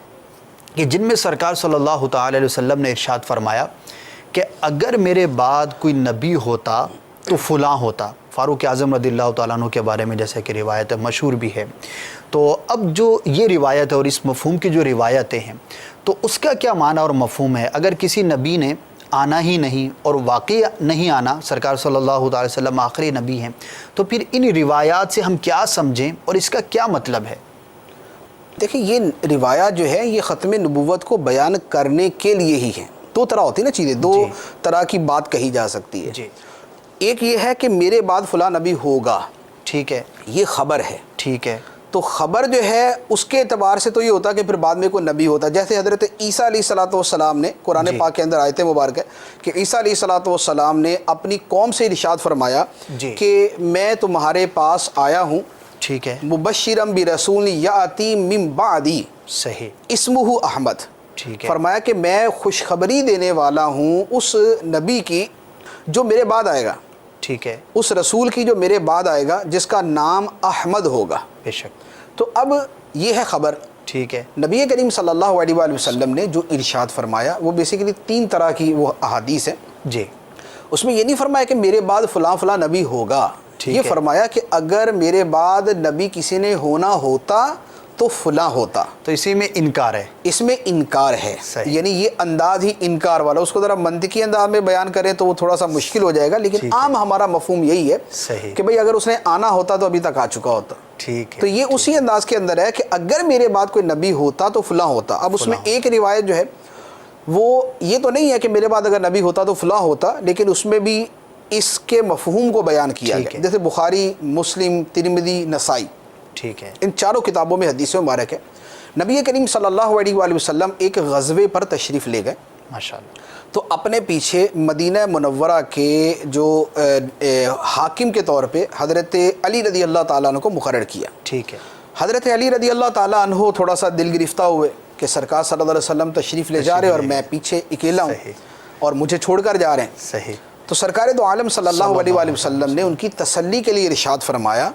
کہ جن میں سرکار صلی اللہ تعالی علیہ وسلم نے ارشاد فرمایا کہ اگر میرے بعد کوئی نبی ہوتا تو فلاں ہوتا۔ فاروق اعظم رضی اللہ تعالیٰ عنہ کے بارے میں جیسے کہ روایت ہے، مشہور بھی ہے۔ تو اب جو یہ روایت ہے اور اس مفہوم کی جو روایتیں ہیں تو اس کا کیا معنی اور مفہوم ہے؟ اگر کسی نبی نے آنا ہی نہیں اور واقعی نہیں آنا، سرکار صلی اللہ تعالی وسلم آخری نبی ہیں، تو پھر ان روایات سے ہم کیا سمجھیں اور اس کا کیا مطلب ہے؟ دیکھیں، یہ روایات جو ہے یہ ختم نبوت کو بیان کرنے کے لیے ہی ہیں۔ دو طرح ہوتی ہے نا چیزیں، دو طرح کی بات کہی جا سکتی ہے۔ جی، ایک یہ ہے کہ میرے بعد فلاں نبی ہوگا، ٹھیک ہے، یہ خبر ہے۔ ٹھیک ہے، تو خبر جو ہے اس کے اعتبار سے تو یہ ہوتا کہ پھر بعد میں کوئی نبی ہوتا، جیسے حضرت عیسیٰ علیہ السلام نے قرآن پاک کے اندر آیت مبارک ہے کہ عیسیٰ علیہ السلام نے اپنی قوم سے ارشاد فرمایا کہ میں تمہارے پاس آیا ہوں، ٹھیک ہے، مبشرم برسول یاتی من بعدی صحیح، اسمہ احمد، ٹھیک ہے، فرمایا کہ میں خوشخبری دینے والا ہوں اس نبی کی جو میرے بعد آئے گا، ٹھیک ہے، اس رسول کی جو میرے بعد آئے گا جس کا نام احمد ہوگا۔ بے شک، تو اب یہ ہے خبر۔ ٹھیک ہے، نبی کریم صلی اللہ علیہ وآلہ وسلم نے جو ارشاد فرمایا وہ بیسیکلی تین طرح کی وہ احادیث ہیں۔ جی، اس میں یہ نہیں فرمایا کہ میرے بعد فلاں فلاں نبی ہوگا، یہ فرمایا کہ اگر میرے بعد نبی کسی نے ہونا ہوتا تو فلاں ہوتا۔ تو اسی میں انکار ہے، اس میں انکار ہے، یعنی یہ انداز ہی انکار والا۔ اس کو ذرا منطقی انداز میں بیان کریں تو وہ تھوڑا سا مشکل ہو جائے گا، لیکن عام ہمارا مفہوم یہی ہے کہ بھئی اگر اس نے آنا ہوتا تو ابھی تک آ چکا ہوتا۔ ٹھیک ہے، تو یہ اسی انداز کے اندر ہے کہ اگر میرے بعد کوئی نبی ہوتا تو فلاں ہوتا۔ اب اس میں ایک روایت جو ہے وہ یہ تو نہیں ہے کہ میرے بعد اگر نبی ہوتا تو فلاں ہوتا، لیکن اس میں بھی اس کے مفہوم کو بیان کیا گیا، جیسے بخاری، مسلم، ترمذی، نسائی، ٹھیک ہے، ان چاروں کتابوں میں حدیث مبارک ہے۔ نبی کریم صلی اللہ علیہ وآلہ وسلم ایک غزوے پر تشریف لے گئے، ماشاءاللہ، تو اپنے پیچھے مدینہ منورہ کے جو حاکم کے طور پہ حضرت علی رضی اللہ تعالیٰ عنہ کو مقرر کیا۔ ٹھیک ہے، حضرت علی رضی اللہ تعالیٰ عنہ تھوڑا سا دل گرفتہ ہوئے کہ سرکار صلی اللہ علیہ وسلم تشریف لے جا رہے اور میں پیچھے اکیلا ہوں اور مجھے چھوڑ کر جا رہے ہیں۔ صحیح، تو سرکار دو عالم صلی اللہ علیہ وآلہ وسلم نے ان کی تسلی کے لیے ارشاد فرمایا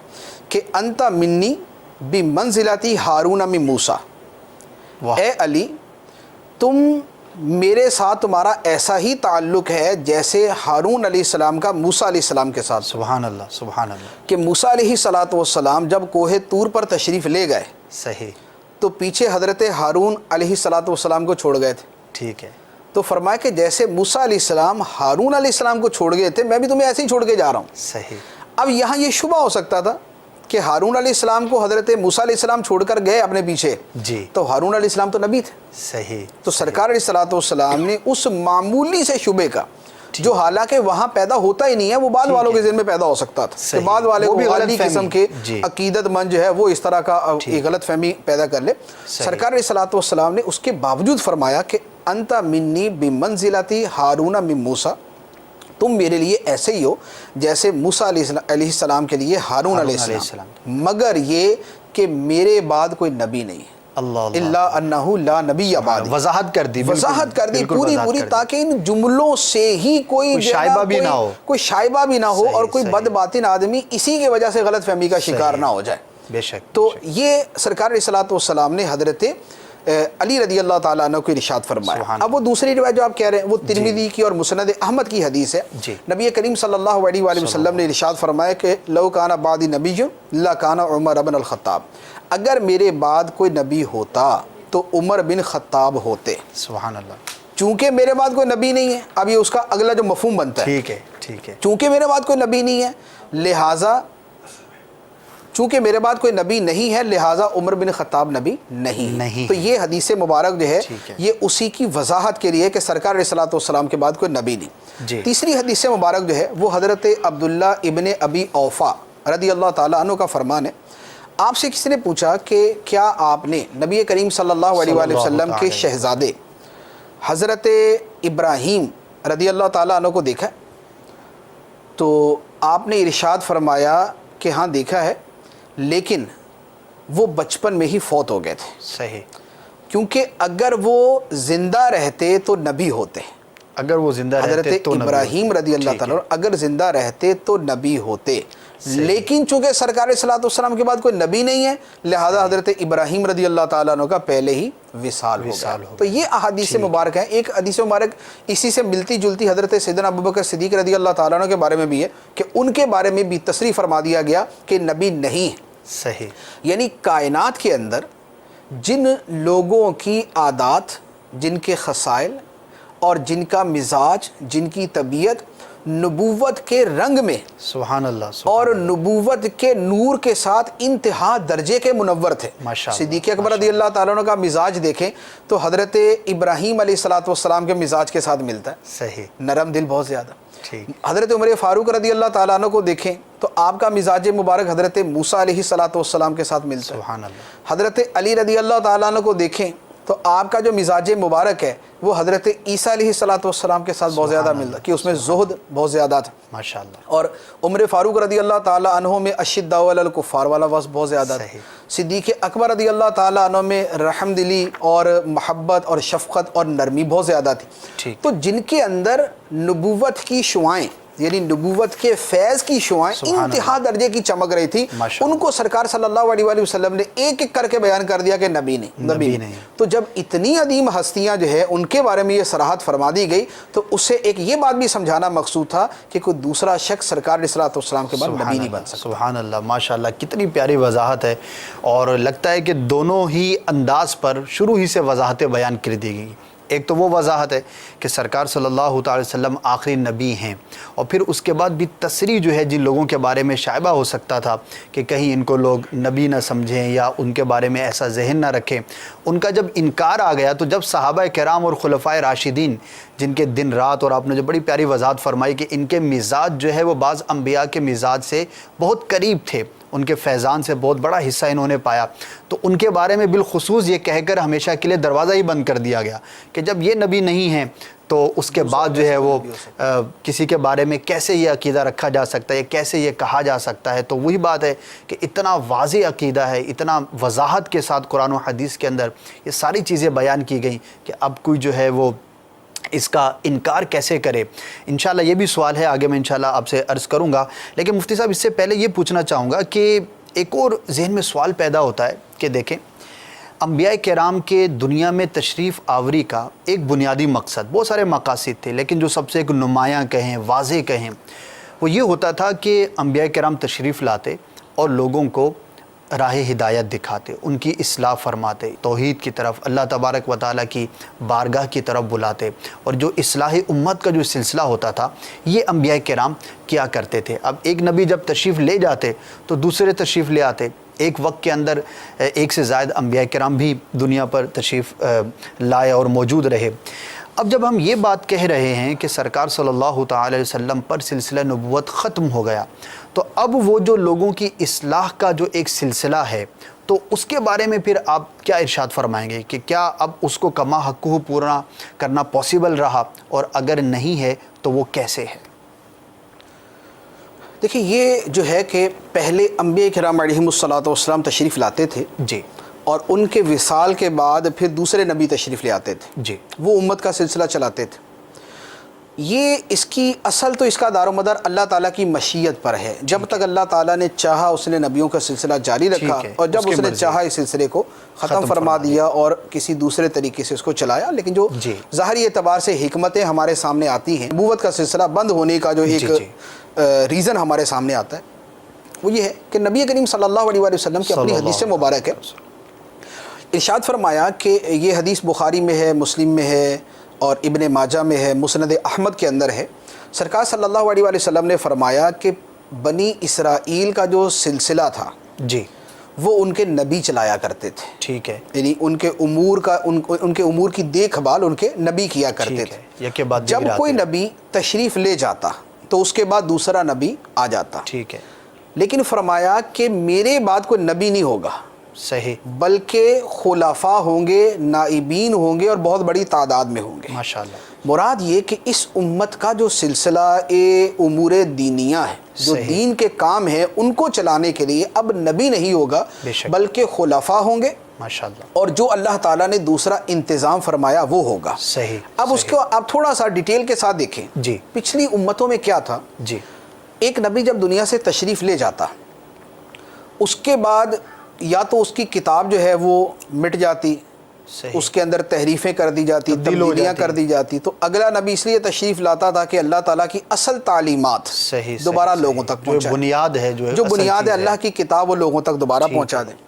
کہ انت منی بمنزلتی ہارون من موسیٰ، اے علی تم میرے ساتھ تمہارا ایسا ہی تعلق ہے جیسے ہارون علیہ السلام کا موسیٰ علیہ السلام کے ساتھ۔ سبحان اللہ سبحان اللہ۔ کہ موسیٰ علیہ السلام جب کوہ طور پر تشریف لے گئے صحیح، تو پیچھے حضرت ہارون علیہ السلام کو چھوڑ گئے تھے، ٹھیک ہے، تو فرمایا کہ جیسے موسیٰ علیہ السلام ہارون علیہ السلام کو چھوڑ گئے تھے میں بھی تمہیں ایسے ہی چھوڑ کے جا رہا ہوں۔ صحیح۔ اب یہاں یہ شبہ ہو سکتا تھا کہ ہارون علیہ السلام کو حضرت موسیٰ علیہ السلام چھوڑ کر گئے اپنے پیچھے، جی، تو ہارون علیہ السلام تو نبی تھے۔ صحیح۔ تو سرکار علیہ السلام نے اس معمولی سے شبے کا جو حالانکہ وہاں پیدا ہوتا ہی نہیں ہے، وہ بعد والوں کے ذہن میں پیدا ہو سکتا تھا کہ بعد والے بھی غلط قسم کے عقیدت مند جو ہے وہ اس طرح کا ایک غلط فہمی پیدا کر لے۔ سرکار علیہ السلام نے اس کے باوجود فرمایا کہ انت منی بمنزلتی ہارون من موسیٰ، تم میرے لیے ایسے ہی ہو جیسے موسیٰ علیہ السلام کے لیے ہارون علیہ السلام، مگر یہ کہ میرے بعد کوئی نبی نہیں ہے، الا انہ لا نبی بعد۔ وضاحت کر دی، وضاحت کر دی پوری تاکہ ان جملوں سے ہی کوئی شائبہ بھی نہ ہو، کوئی شائبہ بھی نہ ہو اور کوئی بد باطن آدمی اسی کی وجہ سے غلط فہمی کا شکار نہ ہو جائے۔ بے شک۔ تو یہ سرکار علیہ السلام نے حضرت علی رضی اللہ تعالیٰ عنہ کو ارشاد فرمایا۔ اب وہ دوسری روایت جو آپ کہہ رہے ہیں وہ ترمذی کی اور مسند احمد کی حدیث ہے۔ نبی کریم صلی اللہ علیہ وآلہ وسلم نے ارشاد فرمایا کہ لو کان بعدی نبی لکان عمر بن الخطاب، اگر میرے بعد کوئی نبی ہوتا تو عمر بن خطاب ہوتے۔ سبحان اللہ۔ چونکہ میرے بعد کوئی نبی نہیں ہے، اب یہ اس کا اگلا جو مفہوم بنتا ہے، ٹھیک ہے ٹھیک ہے، چونکہ میرے بعد کوئی نبی نہیں ہے لہٰذا چونکہ میرے بعد کوئی نبی نہیں ہے لہٰذا عمر بن خطاب نبی نہیں۔ تو یہ حدیث مبارک جو ہے یہ اسی کی وضاحت کے لیے کہ سرکار علیہ السلام کے بعد کوئی نبی نہیں۔ تیسری حدیث مبارک جو ہے وہ حضرت عبداللہ ابن ابی اوفا رضی اللہ تعالیٰ عنہ کا فرمان ہے، آپ سے کسی نے پوچھا کہ کیا آپ نے نبی کریم صلی اللہ علیہ وآلہ وسلم کے شہزادے حضرت ابراہیم رضی اللہ تعالیٰ عنہ کو دیکھا؟ تو آپ نے ارشاد فرمایا کہ ہاں دیکھا ہے، لیکن وہ بچپن میں ہی فوت ہو گئے تھے۔ صحیح۔ کیونکہ اگر وہ زندہ رہتے تو نبی ہوتے، اگر وہ زندہ رہتے تو ابراہیم رضی اللہ تعالیٰ اگر زندہ رہتے تو نبی ہوتے، لیکن چونکہ سرکار صلی اللہ علیہ وسلم کے بعد کوئی نبی نہیں ہے لہذا حضرت ابراہیم رضی اللہ تعالیٰ عنہ کا پہلے ہی وصال ہو گیا۔ تو یہ احادیث مبارک ہیں۔ ایک حدیث مبارک اسی سے ملتی جلتی حضرت سیدنا ابوبکر صدیق رضی اللہ تعالیٰ عنہ کے بارے میں بھی ہے کہ ان کے بارے میں بھی تصریح فرما دیا گیا کہ نبی نہیں ہے۔ صحیح۔ یعنی کائنات کے اندر جن لوگوں کی عادات، جن کے خصائل اور جن کا مزاج، جن کی طبیعت نبوت کے رنگ میں سبحان اللہ اور نبوت کے نور کے ساتھ انتہا درجے کے منور تھے۔ صدیق اکبر رضی اللہ تعالیٰ عنہ کا مزاج دیکھیں تو حضرت ابراہیم علیہ السلام کے مزاج کے ساتھ ملتا ہے، صحیح، نرم دل بہت زیادہ۔ حضرت عمر فاروق رضی اللہ تعالیٰ عنہ کو دیکھیں تو آپ کا مزاج مبارک حضرت موسیٰ علیہ السلام کے ساتھ ملتا ہے۔ سبحان اللہ۔ حضرت علی رضی اللہ تعالیٰ عنہ کو دیکھیں تو آپ کا جو مزاج مبارک ہے وہ حضرت عیسیٰ علیہ السلام کے ساتھ بہت زیادہ ملتا ہے کہ اس میں زہد بہت زیادہ تھا ماشاءاللہ۔ اور عمر فاروق رضی اللہ تعالیٰ عنہ میں اشداء علی الکفار والا وصف بہت زیادہ تھا۔ صدیق اکبر رضی اللہ تعالیٰ عنہ میں رحم دلی اور محبت اور شفقت اور نرمی بہت زیادہ تھی۔ تو جن کے اندر نبوت کی شعائیں یعنی نبوت کے فیض کی شعائیں انتہا درجے کی چمک رہی تھی، ان کو سرکار صلی اللہ علیہ وآلہ وسلم نے ایک ایک کر کے بیان کر دیا کہ نبی نہیں۔ تو جب اتنی عظیم ہستیاں جو ہے ان کے بارے میں یہ صراحت فرما دی گئی تو اس سے ایک یہ بات بھی سمجھانا مقصود تھا کہ کوئی دوسرا شخص سرکار علیہ السلام کے بعد نبی نہیں بن سکتا۔ سبحان اللہ، ماشاءاللہ، کتنی پیاری وضاحت ہے، اور لگتا ہے کہ دونوں ہی انداز پر شروع ہی سے وضاحتیں بیان کر دی گئی۔ ایک تو وہ وضاحت ہے کہ سرکار صلی اللہ تعالی وسلم آخری نبی ہیں، اور پھر اس کے بعد بھی تصریح جو ہے جن لوگوں کے بارے میں شائبہ ہو سکتا تھا کہ کہیں ان کو لوگ نبی نہ سمجھیں یا ان کے بارے میں ایسا ذہن نہ رکھیں، ان کا جب انکار آ گیا تو جب صحابہ کرام اور خلفائے راشدین جن کے دن رات، اور آپ نے جو بڑی پیاری وضاحت فرمائی کہ ان کے مزاج جو ہے وہ بعض انبیاء کے مزاج سے بہت قریب تھے، ان کے فیضان سے بہت بڑا حصہ انہوں نے پایا، تو ان کے بارے میں بالخصوص یہ کہہ کر ہمیشہ کے لیے دروازہ ہی بند کر دیا گیا کہ جب یہ نبی نہیں ہیں تو اس کے بعد جو ہے وہ کسی کے بارے میں کیسے یہ عقیدہ رکھا جا سکتا ہے، کیسے یہ کہا جا سکتا ہے۔ تو وہی بات ہے کہ اتنا واضح عقیدہ ہے، اتنا وضاحت کے ساتھ قرآن و حدیث کے اندر یہ ساری چیزیں بیان کی گئیں کہ اب کوئی جو ہے وہ اس کا انکار کیسے کرے؟ انشاءاللہ یہ بھی سوال ہے، آگے میں انشاءاللہ آپ سے عرض کروں گا، لیکن مفتی صاحب اس سے پہلے یہ پوچھنا چاہوں گا کہ ایک اور ذہن میں سوال پیدا ہوتا ہے کہ دیکھیں انبیاء کرام کے دنیا میں تشریف آوری کا ایک بنیادی مقصد، بہت سارے مقاصد تھے، لیکن جو سب سے ایک نمایاں کہیں، واضح کہیں، وہ یہ ہوتا تھا کہ انبیاء کرام تشریف لاتے اور لوگوں کو راہ ہدایت دکھاتے، ان کی اصلاح فرماتے، توحید کی طرف، اللہ تبارک و تعالیٰ کی بارگاہ کی طرف بلاتے، اور جو اصلاح امت کا جو سلسلہ ہوتا تھا یہ انبیاء کرام کیا کرتے تھے۔ اب ایک نبی جب تشریف لے جاتے تو دوسرے تشریف لے آتے، ایک وقت کے اندر ایک سے زائد انبیاء کرام بھی دنیا پر تشریف لائے اور موجود رہے۔ اب جب ہم یہ بات کہہ رہے ہیں کہ سرکار صلی اللہ تعالی علیہ وسلم پر سلسلہ نبوت ختم ہو گیا، تو اب وہ جو لوگوں کی اصلاح کا جو ایک سلسلہ ہے تو اس کے بارے میں پھر آپ کیا ارشاد فرمائیں گے کہ کیا اب اس کو کما حقہ پورا کرنا پاسبل رہا، اور اگر نہیں ہے تو وہ کیسے ہے؟ دیکھیں یہ جو ہے کہ پہلے انبیاء کرام علیہم الصلاۃ والسلام تشریف لاتے تھے جی، اور ان کے وصال کے بعد پھر دوسرے نبی تشریف لے آتے تھے جی، وہ امت کا سلسلہ چلاتے تھے۔ یہ اس کی اصل تو اس کا دار و مدار اللہ تعالیٰ کی مشیت پر ہے، جب تک اللہ تعالیٰ نے چاہا اس نے نبیوں کا سلسلہ جاری رکھا، اور جب اس نے چاہا اس سلسلے کو ختم فرما دیا اور کسی دوسرے طریقے سے اس کو چلایا۔ لیکن جو ظاہری اعتبار سے حکمتیں ہمارے سامنے آتی ہیں، نبوت کا سلسلہ بند ہونے کا جو ایک ریزن ہمارے سامنے آتا ہے وہ یہ ہے کہ نبی کریم صلی اللہ علیہ وسلم کی اپنی حدیث مبارک ہے، ارشاد فرمایا کہ یہ حدیث بخاری میں ہے، مسلم میں ہے اور ابن ماجہ میں ہے، مسند احمد کے اندر ہے۔ سرکار صلی اللہ علیہ وسلم نے فرمایا کہ بنی اسرائیل کا جو سلسلہ تھا جی وہ ان کے نبی چلایا کرتے تھے، ٹھیک ہے، یعنی ان کے امور کی دیکھ بھال ان کے نبی کیا کرتے تھے۔ جب کوئی نبی تشریف لے جاتا تو اس کے بعد دوسرا نبی آ جاتا، ٹھیک ہے، لیکن فرمایا کہ میرے بعد کوئی نبی نہیں ہوگا، صحیح، بلکہ خلفاء ہوں گے، نائبین ہوں گے اور بہت بڑی تعداد میں ہوں گے۔ ماشاءاللہ، مراد یہ کہ اس امت کا جو سلسلہ امور دینیہ ہے، جو دین کے کام ہیں ان کو چلانے کے لیے اب نبی نہیں ہوگا بلکہ خلفاء ہوں گے، ماشاءاللہ، اور جو اللہ تعالیٰ نے دوسرا انتظام فرمایا وہ ہوگا۔ صحیح۔ اب اس کو آپ تھوڑا سا ڈیٹیل کے ساتھ دیکھیں، جی، پچھلی امتوں میں کیا تھا؟ جی، ایک نبی جب دنیا سے تشریف لے جاتا اس کے بعد یا تو اس کی کتاب جو ہے وہ مٹ جاتی، اس کے اندر تحریفیں کر دی جاتی، تبدیلیاں کر دی جاتی، تو اگلا نبی اس لیے تشریف لاتا تھا کہ اللہ تعالیٰ کی اصل تعلیمات دوبارہ لوگوں تک پہنچائے، جو بنیاد ہے اللہ کی کتاب وہ لوگوں تک دوبارہ پہنچا دیں۔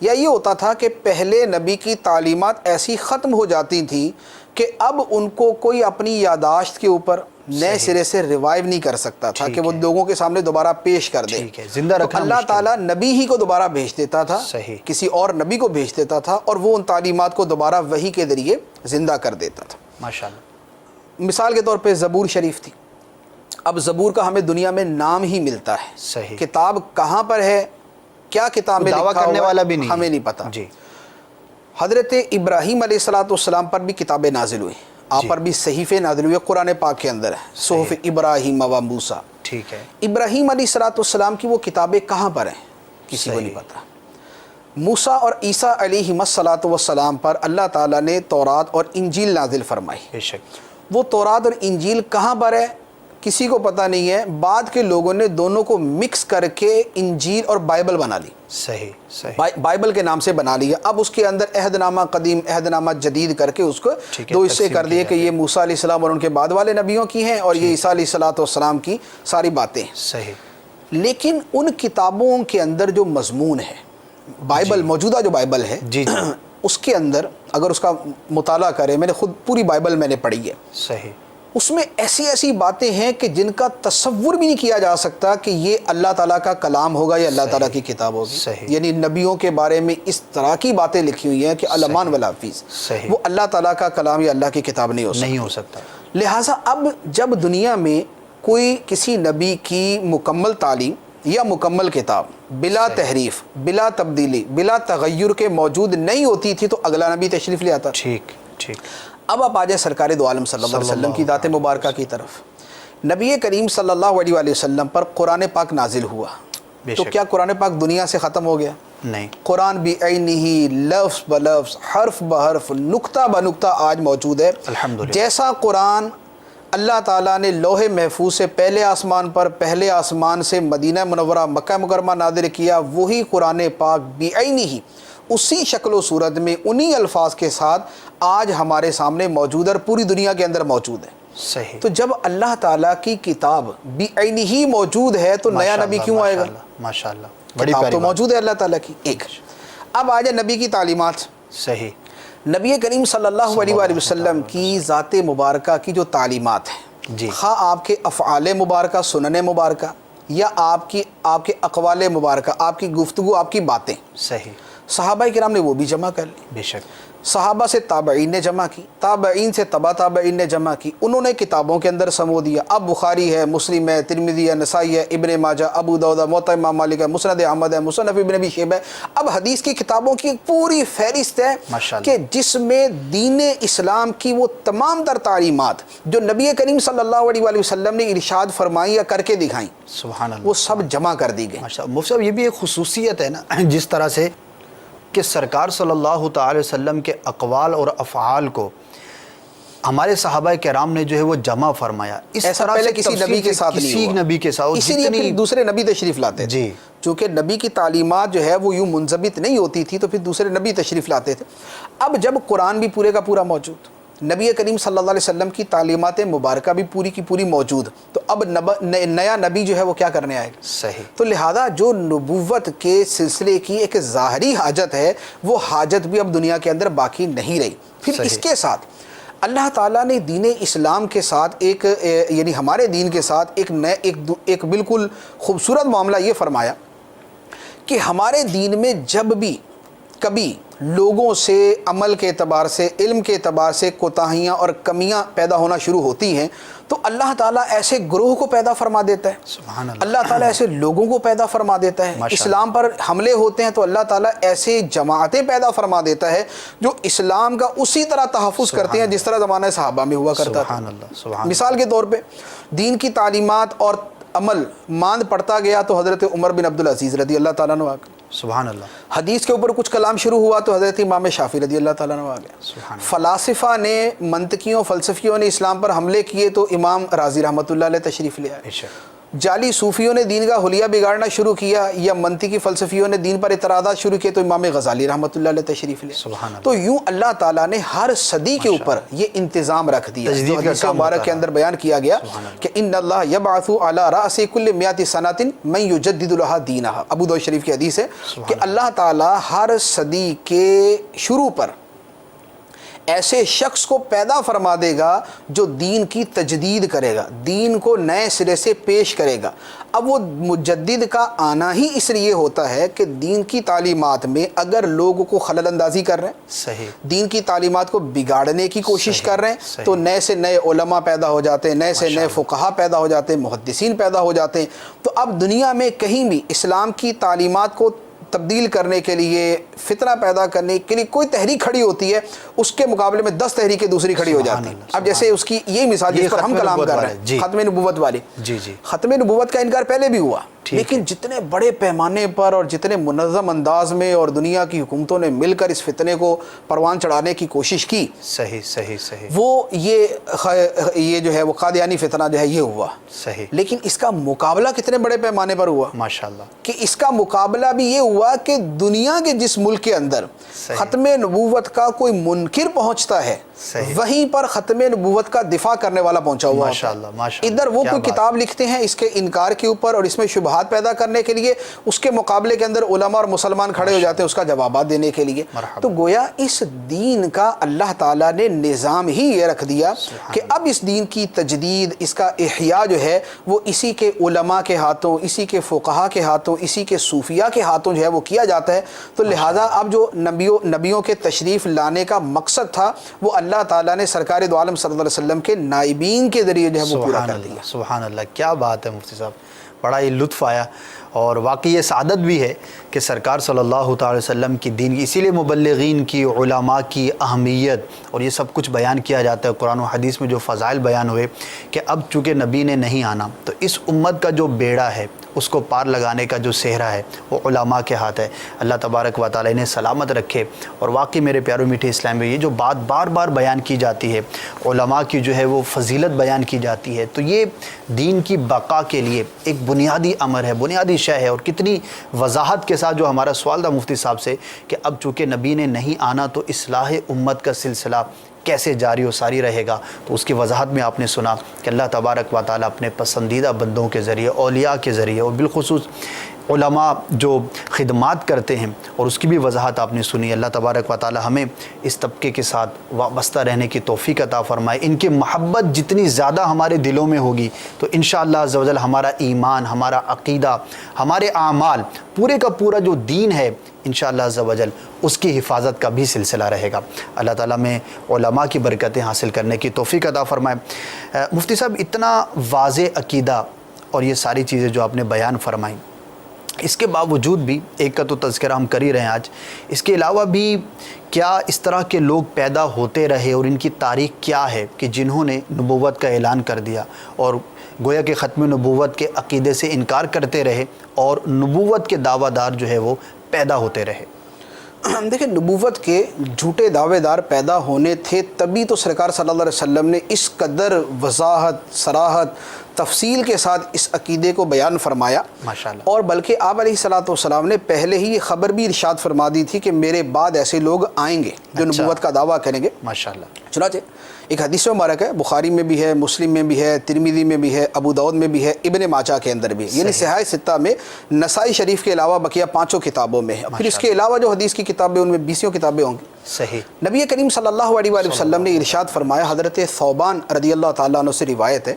یا یہ ہوتا تھا کہ پہلے نبی کی تعلیمات ایسی ختم ہو جاتی تھیں کہ اب ان کو کوئی اپنی یاداشت کے اوپر نئے سرے سے ریوائیو نہیں کر سکتا تھا کہ وہ لوگوں کے سامنے دوبارہ پیش کر دے، تو اللہ تعالیٰ نبی ہی کو دوبارہ بھیج دیتا تھا، کسی اور نبی کو بھیج دیتا تھا، اور وہ ان تعلیمات کو دوبارہ وحی کے ذریعے زندہ کر دیتا تھا۔ ماشاءاللہ، مثال کے طور پہ زبور شریف تھی، اب زبور کا ہمیں دنیا میں نام ہی ملتا ہے، صحیح، کتاب کہاں پر ہے، کیا کتاب میں لکھا ہوا ہے ہمیں نہیں پتا۔ جی، حضرت ابراہیم علیہ السلام پر بھی کتابیں نازل ہوئی، آپ پر بھی صحیفے نازل ہوئے، قرآن پاک کے اندر ہے، صحف ابراہیم و موسیٰ، ٹھیک ہے۔ ابراہیم علیہ السلام کی وہ کتابیں کہاں پر ہیں کسی کو نہیں پتا۔ موسیٰ اور عیسیٰ علیہ السلام پر اللہ تعالیٰ نے تورات اور انجیل نازل فرمائی، بے شک، وہ تورات اور انجیل کہاں پر ہے کسی کو پتہ نہیں ہے، بعد کے لوگوں نے دونوں کو مکس کر کے انجیل اور بائبل بنا لی، صحیح، صحیح، بائبل کے نام سے بنا لیا۔ اب اس کے اندر عہد نامہ قدیم، عہد نامہ جدید کر کے اس کو دو حصے کر دیے کہ یہ موسیٰ علیہ السلام اور ان کے بعد والے نبیوں کی ہیں، اور یہ عیسیٰ علیہ السلام کی ساری باتیں ہیں۔ صحیح، لیکن ان کتابوں کے اندر جو مضمون ہے، بائبل موجودہ جو بائبل ہے، جی، اس کے اندر اگر اس کا مطالعہ کریں، میں نے خود پوری بائبل میں نے پڑھی ہے، صحیح، اس میں ایسی ایسی باتیں ہیں کہ جن کا تصور بھی نہیں کیا جا سکتا کہ یہ اللہ تعالیٰ کا کلام ہوگا یا اللہ تعالیٰ کی کتاب ہوگی۔ یعنی نبیوں کے بارے میں اس طرح کی باتیں لکھی ہوئی ہیں کہ علمان والحافظ، وہ اللہ تعالیٰ کا کلام یا اللہ کی کتاب نہیں ہو سکتا۔ لہٰذا اب جب دنیا میں کوئی کسی نبی کی مکمل تعلیم یا مکمل کتاب بلا تحریف، بلا تبدیلی، بلا تغیر کے موجود نہیں ہوتی تھی تو اگلا نبی تشریف لے آتا۔ ٹھیک، ٹھیک۔ اب آپ آ جائیں سرکار دو عالم صلی اللہ علیہ وسلم کی ذات مبارکہ کی طرف۔ نبی کریم صلی اللہ علیہ وسلم پر قرآن پاک نازل ہوا، تو کیا قرآن پاک دنیا سے ختم ہو گیا؟ نہیں، قرآن بعینہ لفظ بلفظ حرف بحرف نقطہ بنقطہ آج موجود ہے۔ الحمدللہ۔ جیسا قرآن اللہ تعالیٰ نے لوح محفوظ سے پہلے آسمان پر پہلے آسمان سے مدینہ منورہ مکہ مکرمہ نازل کیا، وہی قرآن پاک بعینہ اسی شکل و صورت میں انہی الفاظ کے ساتھ آج ہمارے سامنے موجود ہے اور پوری دنیا کے اندر موجود ہے۔ صحیح۔ تو جب اللہ تعالیٰ کی کتاب بعینہ موجود ہے تو نیا نبی کیوں آئے گا؟ ماشاءاللہ، بڑی کتاب پیاری تو بات۔ موجود ہے اللہ تعالیٰ کی۔ ایک اب آ جائے نبی کی تعلیمات۔ صحیح۔ نبی کریم صلی اللہ علیہ وآلہ وسلم کی ذات مبارکہ کی جو تعلیمات ہیں، جی، خواہ آپ کے افعال مبارکہ سنن مبارکہ یا آپ کے اقوال مبارکہ، آپ کی گفتگو، آپ کی باتیں، صحیح، صحابہ کرام نے وہ بھی جمع کر لی، بے شک، صحابہ سے تابعین نے جمع کی، تابعین سے تبع تابعین نے جمع کی، انہوں نے کتابوں کے اندر سمو دیا۔ اب بخاری ہے، مسلم ہے، ترمذی ہے، نسائی ہے، ابن ماجہ، ابو داؤد، موطا امام مالک ہے، مسند احمد ہے، مصنف ابن ابی شیبہ ہے۔ اب حدیث کی کتابوں کی ایک پوری فہرست ہے ماشاءاللہ، کہ جس میں دین اسلام کی وہ تمام تر تعلیمات جو نبی کریم صلی اللہ علیہ وآلہ وسلم نے ارشاد فرمائی یا کر کے دکھائیں، سبحان اللہ، وہ سب جمع کر دی گئی۔ ماشاءاللہ۔ مفتی صاحب، یہ بھی ایک خصوصیت ہے نا، جس طرح سے کہ سرکار صلی اللہ تعالی وسلم کے اقوال اور افعال کو ہمارے صحابہ کرام نے جو ہے وہ جمع فرمایا، اس ایسا طرح پہلے سے کسی نبی کے ساتھ نہیں کسی ہوا، نبی کے ساتھ، اسی لیے پھر دوسرے نبی تشریف لاتے تھے۔ جی، چونکہ نبی کی تعلیمات جو ہے وہ یوں منضبط نہیں ہوتی تھی تو پھر دوسرے نبی تشریف لاتے تھے۔ اب جب قرآن بھی پورے کا پورا موجود، نبی کریم صلی اللہ علیہ وسلم کی تعلیمات مبارکہ بھی پوری کی پوری موجود، تو اب نیا نبی جو ہے وہ کیا کرنے آئے گا؟ صحیح۔ تو لہذا جو نبوت کے سلسلے کی ایک ظاہری حاجت ہے، وہ حاجت بھی اب دنیا کے اندر باقی نہیں رہی۔ پھر اس کے ساتھ اللہ تعالیٰ نے دین اسلام کے ساتھ ایک یعنی ہمارے دین کے ساتھ ایک بالکل خوبصورت معاملہ یہ فرمایا کہ ہمارے دین میں جب بھی کبھی لوگوں سے عمل کے اعتبار سے، علم کے اعتبار سے کوتاہیاں اور کمیاں پیدا ہونا شروع ہوتی ہیں تو اللہ تعالیٰ ایسے گروہ کو پیدا فرما دیتا ہے، سبحان اللہ، اللہ تعالیٰ ایسے لوگوں کو پیدا فرما دیتا ہے۔ اسلام پر حملے ہوتے ہیں تو اللہ تعالیٰ ایسے جماعتیں پیدا فرما دیتا ہے جو اسلام کا اسی طرح تحفظ کرتے ہیں جس طرح زمانہ صحابہ میں ہوا کرتا تھا۔ سبحان اللہ، سبحان مثال کے طور پہ دین کی تعلیمات اور عمل ماند پڑتا گیا تو حضرت عمر بن عبدالعزیز رضی اللہ تعالیٰ عنہ آ گئے، سبحان اللہ، حدیث کے اوپر کچھ کلام شروع ہوا تو حضرت امام شافعی رضی اللہ تعالیٰ عنہ آ گئے، سبحان اللہ، فلاسفہ نے، منطقیوں، فلسفیوں نے اسلام پر حملے کیے تو امام رازی رحمۃ اللہ علیہ تشریف لے آئے، بے شک، جعلی صوفیوں نے دین کا حلیہ بگاڑنا شروع کیا یا منطقی فلسفیوں نے دین پر اعتراضات شروع کیے تو امام غزالی رحمۃ اللہ علیہ تشریف لے۔ سبحان اللہ۔ تو یوں اللہ تعالیٰ نے ہر صدی کے اوپر یہ انتظام رکھ دیا، تجدید جو کا حدیث کام مبارک ہوتا کے ہے۔ اندر بیان کیا گیا کہ ان اللہ یبعث علی رأس کل مئات سنۃ من یجدد لها دینہا، ابو داؤد شریف کی حدیث ہے کہ اللہ تعالیٰ ہر صدی کے شروع پر ایسے شخص کو پیدا فرما دے گا جو دین کی تجدید کرے گا، دین کو نئے سرے سے پیش کرے گا۔ اب وہ مجدد کا آنا ہی اس لیے ہوتا ہے کہ دین کی تعلیمات میں اگر لوگوں کو خلل اندازی کر رہے ہیں، صحیح، دین کی تعلیمات کو بگاڑنے کی کوشش کر رہے ہیں تو نئے سے نئے علماء پیدا ہو جاتے ہیں، نئے سے نئے فقہا پیدا ہو جاتے ہیں، محدثین پیدا ہو جاتے ہیں۔ تو اب دنیا میں کہیں بھی اسلام کی تعلیمات کو تبدیل کرنے کے لیے، فتنہ پیدا کرنے کے لیے کوئی تحریک کھڑی ہوتی ہے، اس کے مقابلے میں 10 تحریکیں دوسری کھڑی ہو جاتی ہیں۔ اب جیسے اس کی یہی مثال جس پر ہم کلام کر رہے ہیں، ختم نبوت والی، جی جی، ختم نبوت کا انکار پہلے بھی ہوا، لیکن جتنے بڑے پیمانے پر اور جتنے منظم انداز میں اور دنیا کی حکومتوں نے مل کر اس فتنے کو پروان چڑھانے کی کوشش کی، صحیح صحیح صحیح، وہ یہ جو ہے وہ قادیانی فتنہ جو ہے یہ ہوا، صحیح، لیکن اس کا مقابلہ کتنے بڑے پیمانے پر ہوا ماشاءاللہ، کہ اس کا مقابلہ بھی یہ ہوا کہ دنیا کے جس ملک کے اندر ختم نبوت کا کوئی منکر پہنچتا ہے، وہیں پر ختم نبوت کا دفاع کرنے والا پہنچا ہوا ماشاءاللہ ماشاءاللہ۔ ادھر وہ کوئی کتاب لکھتے ہیں اس کے انکار کے اوپر اور اس میں شبہات پیدا کرنے کے لیے، اس کے مقابلے کے اندر علماء اور مسلمان کھڑے ہو جاتے ہیں اس کا جوابات دینے کے لیے۔ تو گویا اس دین کا اللہ تعالیٰ نے نظام ہی یہ رکھ دیا کہ اب اس دین کی تجدید، اس کا احیاء جو ہے وہ اسی کے علماء کے ہاتھوں، اسی کے فقہا کے ہاتھوں، اسی کے صوفیاء کے ہاتھوں جو ہے وہ کیا جاتا ہے۔ تو لہٰذا اب جو نبیوں کے تشریف لانے کا مقصد تھا وہ اللہ تعالیٰ نے سرکار دو عالم صلی اللہ علیہ وسلم کے نائبین کے ذریعے جو ہے وہ پورا کر دیا۔ سبحان اللہ، کیا بات ہے مفتی صاحب، بڑا ہی لطف آیا۔ اور واقعی یہ سعادت بھی ہے کہ سرکار صلی اللہ تعالی وسلم کی دین کی، اسی لیے مبلغین کی، علماء کی اہمیت اور یہ سب کچھ بیان کیا جاتا ہے قرآن و حدیث میں، جو فضائل بیان ہوئے کہ اب چونکہ نبی نے نہیں آنا تو اس امت کا جو بیڑا ہے اس کو پار لگانے کا جو صحرا ہے وہ علماء کے ہاتھ ہے۔ اللہ تبارک و تعالی نے سلامت رکھے۔ اور واقعی میرے پیارو میٹھے اسلام میں یہ جو بات بار بار بیان کی جاتی ہے، علماء کی جو ہے وہ فضیلت بیان کی جاتی ہے، تو یہ دین کی بقا کے لیے ایک بنیادی امر ہے، بنیادی شے ہے۔ اور کتنی وضاحت کے ساتھ جو ہمارا سوال تھا مفتی صاحب سے کہ اب چونکہ نبی نے نہیں آنا تو اصلاح امت کا سلسلہ کیسے جاری و ساری رہے گا، تو اس کی وضاحت میں آپ نے سنا کہ اللہ تبارک و تعالیٰ اپنے پسندیدہ بندوں کے ذریعے، اولیاء کے ذریعے اور بالخصوص علماء جو خدمات کرتے ہیں، اور اس کی بھی وضاحت آپ نے سنی۔ اللہ تبارک و تعالیٰ ہمیں اس طبقے کے ساتھ وابستہ رہنے کی توفیق عطا فرمائے۔ ان کی محبت جتنی زیادہ ہمارے دلوں میں ہوگی تو انشاءاللہ عز و جل ہمارا ایمان، ہمارا عقیدہ، ہمارے اعمال، پورے کا پورا جو دین ہے انشاءاللہ عز و جل اس کی حفاظت کا بھی سلسلہ رہے گا۔ اللہ تعالیٰ میں علماء کی برکتیں حاصل کرنے کی توفیق عطا فرمائے۔ مفتی صاحب، اتنا واضح عقیدہ اور یہ ساری چیزیں جو آپ نے بیان فرمائیں، اس کے باوجود بھی ایک کا تو تذکرہ ہم کر ہی رہے ہیں آج، اس کے علاوہ بھی کیا اس طرح کے لوگ پیدا ہوتے رہے اور ان کی تاریخ کیا ہے کہ جنہوں نے نبوت کا اعلان کر دیا اور گویا کہ ختم نبوت کے عقیدے سے انکار کرتے رہے اور نبوت کے دعویٰ دار جو ہے وہ پیدا ہوتے رہے؟ دیکھیں، نبوت کے جھوٹے دعوے دار پیدا ہونے تھے، تبھی تو سرکار صلی اللہ علیہ وسلم نے اس قدر وضاحت، صراحت، تفصیل کے ساتھ اس عقیدے کو بیان فرمایا ماشاءاللہ۔ اور بلکہ آپ علیہ السلام نے پہلے ہی یہ خبر بھی ارشاد فرما دی تھی کہ میرے بعد ایسے لوگ آئیں گے جو نبوت کا دعویٰ کریں گے۔ ماشاءاللہ۔ چنانچہ ایک حدیث مبارک ہے، بخاری میں بھی ہے، مسلم میں بھی ہے، ترمذی میں بھی ہے، ابو داؤد میں بھی ہے، ابن ماجہ کے اندر بھی، یعنی صحیح ستہ میں، نسائی شریف کے علاوہ بقیہ 5 کتابوں میں ہے۔ پھر اس کے علاوہ جو حدیث کی کتابیں ان میں 20 کتابیں ہوں گی۔ صحیح۔ نبی کریم صلی اللہ علیہ وآلہ وسلم نے ارشاد فرمایا، حضرت ثوبان رضی اللہ تعالیٰ عنہ سے روایت ہے،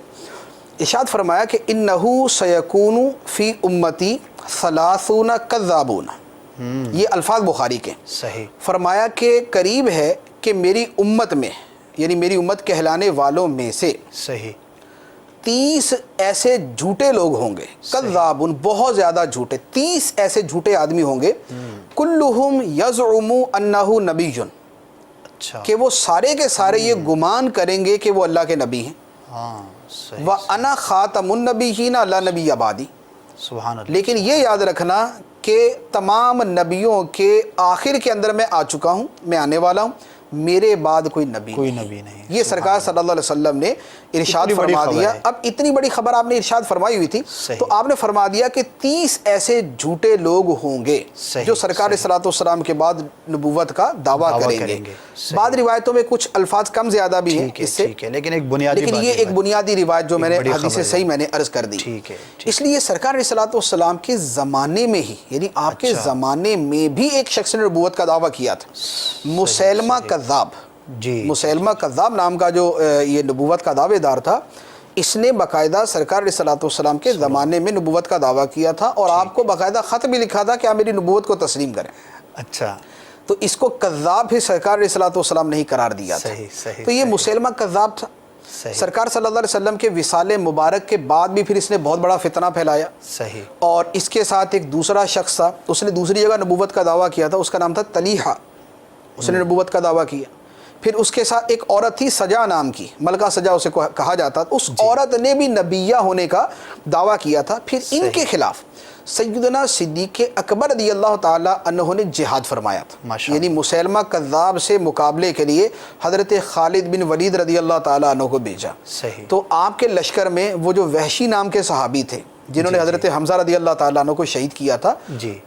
ارشاد فرمایا کہ انہو سیکون فی امتی 30 کذابون، یہ الفاظ بخاری کے۔ صحیح۔ فرمایا کہ قریب ہے کہ میری امت میں، یعنی میری امت کہلانے والوں میں سے، صحیح، 30 ایسے جھوٹے لوگ ہوں گے، کذابون، بہت زیادہ جھوٹے، 30 ایسے جھوٹے آدمی ہوں گے، کلہم یزعم انہ نبی، اچھا، کہ وہ سارے کے سارے یہ گمان کریں گے کہ وہ اللہ کے نبی ہیں۔ ہاں، صحیح، وَأَنَا خَاتَمُ النَّبِيِّينَ لا نبی آبادی، سبحان اللہ۔ لیکن یہ یاد رکھنا کہ تمام نبیوں کے آخر کے اندر میں آ چکا ہوں، میں آنے والا ہوں، میرے بعد کوئی نبی نہیں۔ یہ سرکار صلی اللہ علیہ وسلم نے ارشاد فرما دیا۔ اب اتنی بڑی خبر آپ نے ارشاد فرمائی ہوئی تھی تو آپ نے فرما دیا کہ 30 ایسے جھوٹے لوگ ہوں گے جو سرکار صلی اللہ علیہ وسلم کے بعد نبوت کا دعویٰ کریں گے۔ بعض روایتوں میں کچھ الفاظ کم زیادہ بھی ہیں اس سے، لیکن یہ ایک بنیادی روایت جو میں نے حدیث صحیح میں نے عرض کر دی۔ اس لیے سرکار صلی اللہ علیہ وسلم کے زمانے میں ہی، یعنی آپ کے زمانے میں بھی ایک شخص نے نبوت کا دعویٰ کیا تھا، مسیلمہ کذاب۔ مسیلمہ کذاب نام کا جو یہ نبوت کا دعوے دار تھا، اس نے باقاعدہ سرکار علیہ الصلوۃ والسلام کے زمانے میں نبوت کا دعویٰ کیا تھا اور آپ کو باقاعدہ خط بھی لکھا تھا کہ آپ میری نبوت کو تسلیم کریں۔ اچھا، تو اس کو کذاب پھر سرکار علیہ الصلوۃ والسلام نے ہی قرار دیا تھا۔ تو یہ مسیلمہ کذاب تھا۔ سرکار صلی اللہ علیہ وسلم کے وصال مبارک کے بعد بھی پھر اس نے بہت بڑا فتنہ پھیلایا۔ صحیح۔ اور اس کے ساتھ ایک دوسرا شخص تھا، اس نے دوسری جگہ نبوت کا دعویٰ کیا تھا، اس کا نام تھا طلیحہ، اس نے نبوت کا دعویٰ کیا۔ پھر اس کے ساتھ ایک عورت تھی سجا نام کی، ملکہ سجا اسے کہا جاتا، اس عورت نے بھی نبیہ ہونے کا دعویٰ کیا تھا۔ پھر ان کے خلاف سیدنا صدیق اکبر رضی اللہ تعالیٰ عنہ نے جہاد فرمایا تھا، یعنی مسیلمہ کذاب سے مقابلے کے لیے حضرت خالد بن ولید رضی اللہ تعالیٰ عنہ کو بھیجا۔ تو آپ کے لشکر میں وہ جو وحشی نام کے صحابی تھے جنہوں نے حضرت حمزہ رضی اللہ تعالیٰ عنہ کو شہید کیا تھا،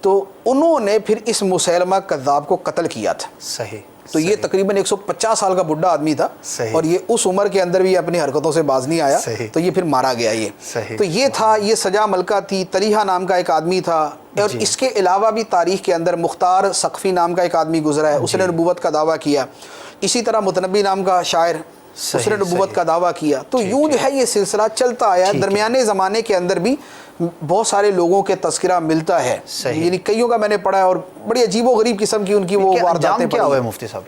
تو انہوں نے پھر اس مسیلمہ کذاب کو قتل کیا تھا۔ صحیح۔ تو یہ تقریباً 150 سال کا بڑھا آدمی تھا اور یہ اس عمر کے اندر بھی اپنی حرکتوں سے باز نہیں آیا، تو یہ پھر مارا گیا۔ یہ تو یہ تھا، یہ سجا ملکہ تھی۔ طلیحہ نام کا ایک آدمی تھا، اور اس کے علاوہ بھی تاریخ کے اندر مختار ثقفی نام کا ایک آدمی گزرا ہے، اس نے نبوت کا دعویٰ کیا۔ اسی طرح متنبی نام کا شاعر، اس نے نبوت کا دعویٰ کیا۔ تو یوں جو ہے یہ سلسلہ چلتا آیا۔ درمیانے زمانے کے اندر بھی بہت سارے لوگوں کے تذکرہ ملتا ہے، یعنی کئیوں کا میں نے پڑھا ہے، اور بڑی عجیب و غریب قسم کی ان کی وہ وارداتیں کیا ہوئے مفتی صاحب؟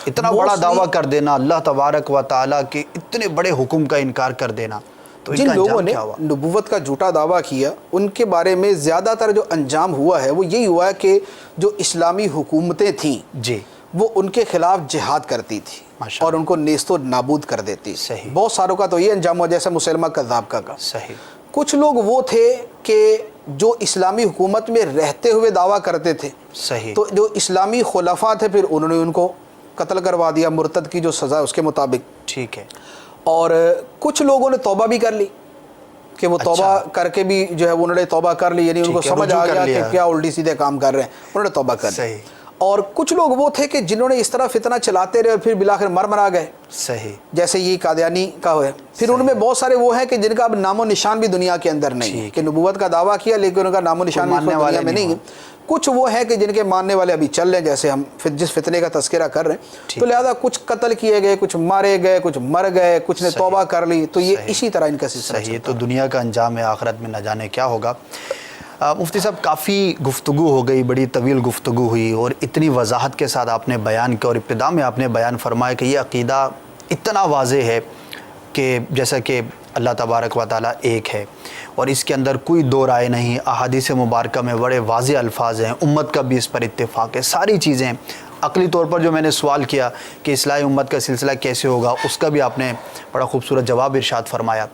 اتنا بڑا دعویٰ کر دینا، اللہ تبارک و تعالیٰ کے اتنے بڑے حکم کا انکار کر دینا، تو جن لوگوں نے نبوت کا جھوٹا دعویٰ کیا ان کے بارے میں زیادہ تر جو انجام ہوا ہے وہ یہی ہوا ہے کہ جو اسلامی حکومتیں تھیں جی وہ ان کے خلاف جہاد کرتی تھی اور ان کو نیست و نابود کر دیتی. صحیح. بہت ساروں کا تو یہ انجام ہوا جیسے مسلمہ کذاب کا. صحیح. کچھ لوگ وہ تھے کہ جو اسلامی حکومت میں رہتے ہوئے دعویٰ کرتے تھے. صحیح. تو جو اسلامی خلفاء تھے پھر انہوں نے ان کو قتل کروا دیا مرتد کی جو سزا ہے اس کے مطابق. ٹھیک ہے. اور کچھ لوگوں نے توبہ بھی کر لی کہ وہ توبہ کر کے بھی جو ہے انہوں نے توبہ کر لی, یعنی ان کو سمجھ آ گیا کہ کیا الٹی سیدھے کام کر رہے ہیں, انہوں نے توبہ کر لی. اور کچھ لوگ وہ تھے کہ جنہوں نے اس طرح فتنہ چلاتے رہے اور پھر بالآخر مرا گئے. صحیح. جیسے یہ قادیانی کا ہے. پھر ان میں بہت سارے وہ ہیں کہ جن کا اب نام و نشان بھی دنیا کے اندر نہیں ہے, کہ نبوت کا دعویٰ کیا لیکن ان کا نام و نشان بھی دنیا میں نہیں ہے. کچھ وہ ہیں کہ جن کے ماننے والے ابھی چل رہے ہیں, جیسے ہم جس فتنے کا تذکرہ کر رہے ہیں. تو لہذا کچھ قتل کیے گئے, کچھ مارے گئے, کچھ مر گئے, کچھ نے توبہ کر لی. تو یہ اسی طرح ان کا سلسلہ ہے. تو دنیا کا انجام ہے, آخرت میں نہ جانے کیا ہوگا. مفتی صاحب کافی گفتگو ہو گئی, بڑی طویل گفتگو ہوئی اور اتنی وضاحت کے ساتھ آپ نے بیان کیا, اور ابتدا میں آپ نے بیان فرمایا کہ یہ عقیدہ اتنا واضح ہے کہ جیسا کہ اللہ تبارک و تعالیٰ ایک ہے اور اس کے اندر کوئی دو رائے نہیں. احادیث مبارکہ میں بڑے واضح الفاظ ہیں, امت کا بھی اس پر اتفاق ہے. ساری چیزیں عقلی طور پر جو میں نے سوال کیا کہ اصلاح امت کا سلسلہ کیسے ہوگا, اس کا بھی آپ نے بڑا خوبصورت جواب ارشاد فرمایا.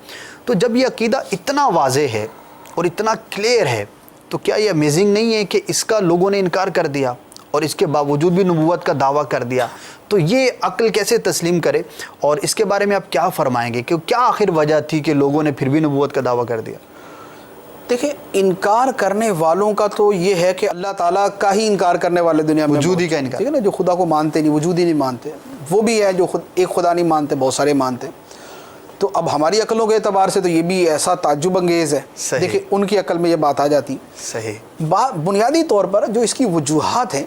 تو جب یہ عقیدہ اتنا واضح ہے اور اتنا کلیئر ہے تو کیا یہ امیزنگ نہیں ہے کہ اس کا لوگوں نے انکار کر دیا اور اس کے باوجود بھی نبوت کا دعویٰ کر دیا؟ تو یہ عقل کیسے تسلیم کرے, اور اس کے بارے میں آپ کیا فرمائیں گے کہ کیا آخر وجہ تھی کہ لوگوں نے پھر بھی نبوت کا دعویٰ کر دیا؟ دیکھیں, انکار کرنے والوں کا تو یہ ہے کہ اللہ تعالیٰ کا ہی انکار کرنے والے دنیا میں وجود ہی کا انکار, ٹھیک ہے نا, جو خدا کو مانتے نہیں, وجود ہی نہیں مانتے. وہ بھی ہے جو ایک خدا نہیں مانتے, بہت سارے مانتے. تو اب ہماری عقلوں کے اعتبار سے تو یہ بھی ایسا تعجب انگیز ہے. دیکھیں ان کی عقل میں یہ بات آ جاتی. صحیح. بنیادی طور پر جو اس کی وجوہات ہیں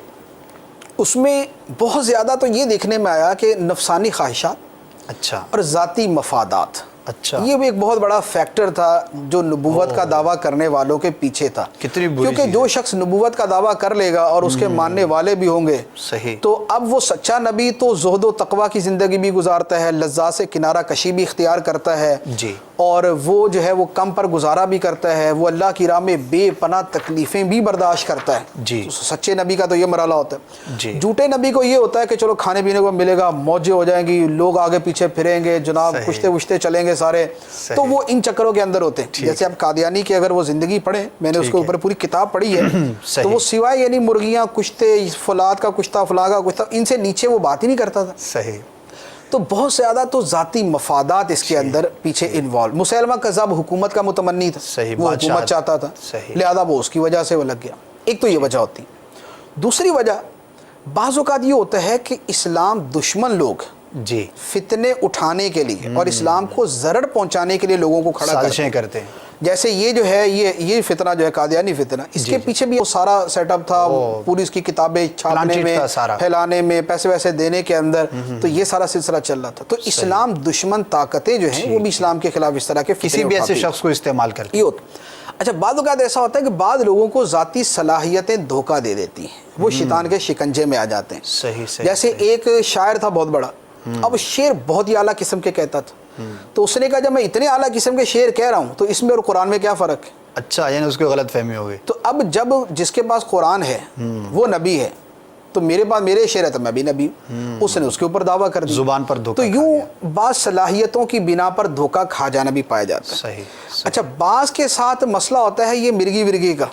اس میں بہت زیادہ تو یہ دیکھنے میں آیا کہ نفسانی خواہشات, اچھا, اور ذاتی مفادات, اچھا, یہ بھی ایک بہت بڑا فیکٹر تھا جو نبوت کا دعویٰ کرنے والوں کے پیچھے تھا. کیونکہ جو شخص نبوت کا دعویٰ کر لے گا اور اس کے ماننے والے بھی ہوں گے, صحیح, تو اب وہ سچا نبی تو زہد و تقویٰ کی زندگی بھی گزارتا ہے, لذات سے کنارہ کشی بھی اختیار کرتا ہے, جی, اور وہ جو ہے وہ کم پر گزارا بھی کرتا ہے, وہ اللہ کی راہ میں بے پناہ تکلیفیں بھی برداشت کرتا ہے. جی, سچے نبی کا تو یہ مرحلہ ہوتا ہے. جی, جھوٹے نبی کو یہ ہوتا ہے کہ چلو کھانے پینے کو ملے گا, موجیں ہو جائیں گی, لوگ آگے پیچھے پھریں گے, جناب کشتے وشتے چلیں گے سارے, تو وہ ان چکروں کے اندر ہوتے ہیں. جیسے اب قادیانی کی اگر وہ زندگی پڑھیں, میں نے اس کے اوپر پوری کتاب پڑھی ہے, تو وہ سوائے یعنی مرغیاں کشتے, فلاد کا کشتہ, فلاں کا کشتہ, ان سے نیچے وہ بات ہی نہیں کرتا تھا. صحیح. تو بہت زیادہ تو ذاتی مفادات اس کے اندر پیچھے انوالو. مسلمہ کذاب حکومت کا متمنی تھا, وہ حکومت چاہتا تھا, لہذا وہ اس کی وجہ سے وہ لگ گیا. ایک تو یہ وجہ ہوتی. دوسری وجہ بعض اوقات یہ ہوتا ہے کہ اسلام دشمن لوگ جی فتنے اٹھانے کے لیے اور اسلام کو ضرر پہنچانے کے لیے لوگوں کو کھڑا کرتے ہیں. جیسے یہ جو ہے یہ فتنہ جو ہے قادیانی فتنہ, اس کے پیچھے بھی وہ سارا سیٹ اپ تھا, پوری اس کی کتابیں چھاپنے میں, پھیلانے میں, پیسے ویسے دینے کے اندر, تو یہ سارا سلسلہ چل رہا تھا. تو اسلام دشمن طاقتیں جو ہیں وہ بھی اسلام کے خلاف اس طرح کے کسی بھی ایسے شخص کو استعمال کرتی. اچھا, بعض اوقات ایسا ہوتا ہے کہ بعض لوگوں کو ذاتی صلاحیتیں دھوکہ دے دیتی ہیں, وہ شیطان کے شکنجے میں آ جاتے ہیں. صحیح. جیسے ایک شاعر تھا بہت بڑا, اب شعر بہت ہی اعلیٰ قسم کے کہتا تھا, تو اس نے کہا جب میں اتنے اعلیٰ قسم کے شعر کہہ رہا ہوں تو اس میں اور قرآن میں کیا فرق ہے؟ اچھا, یعنی اس کو غلط فہمی ہو گئی. تو اب جب جس کے پاس قرآن ہے وہ نبی ہے, تو میرے پاس میرے شعر ہے تو میں بھی نبی ہوں, اس نے اس کے اوپر دعویٰ کر دیا, زبان پر دھوکہ. تو یوں بعض صلاحیتوں کی بنا پر دھوکہ کھا جانا بھی پایا جاتا ہے. صحیح. اچھا, بعض کے ساتھ مسئلہ ہوتا ہے یہ مرغی ورگی کا,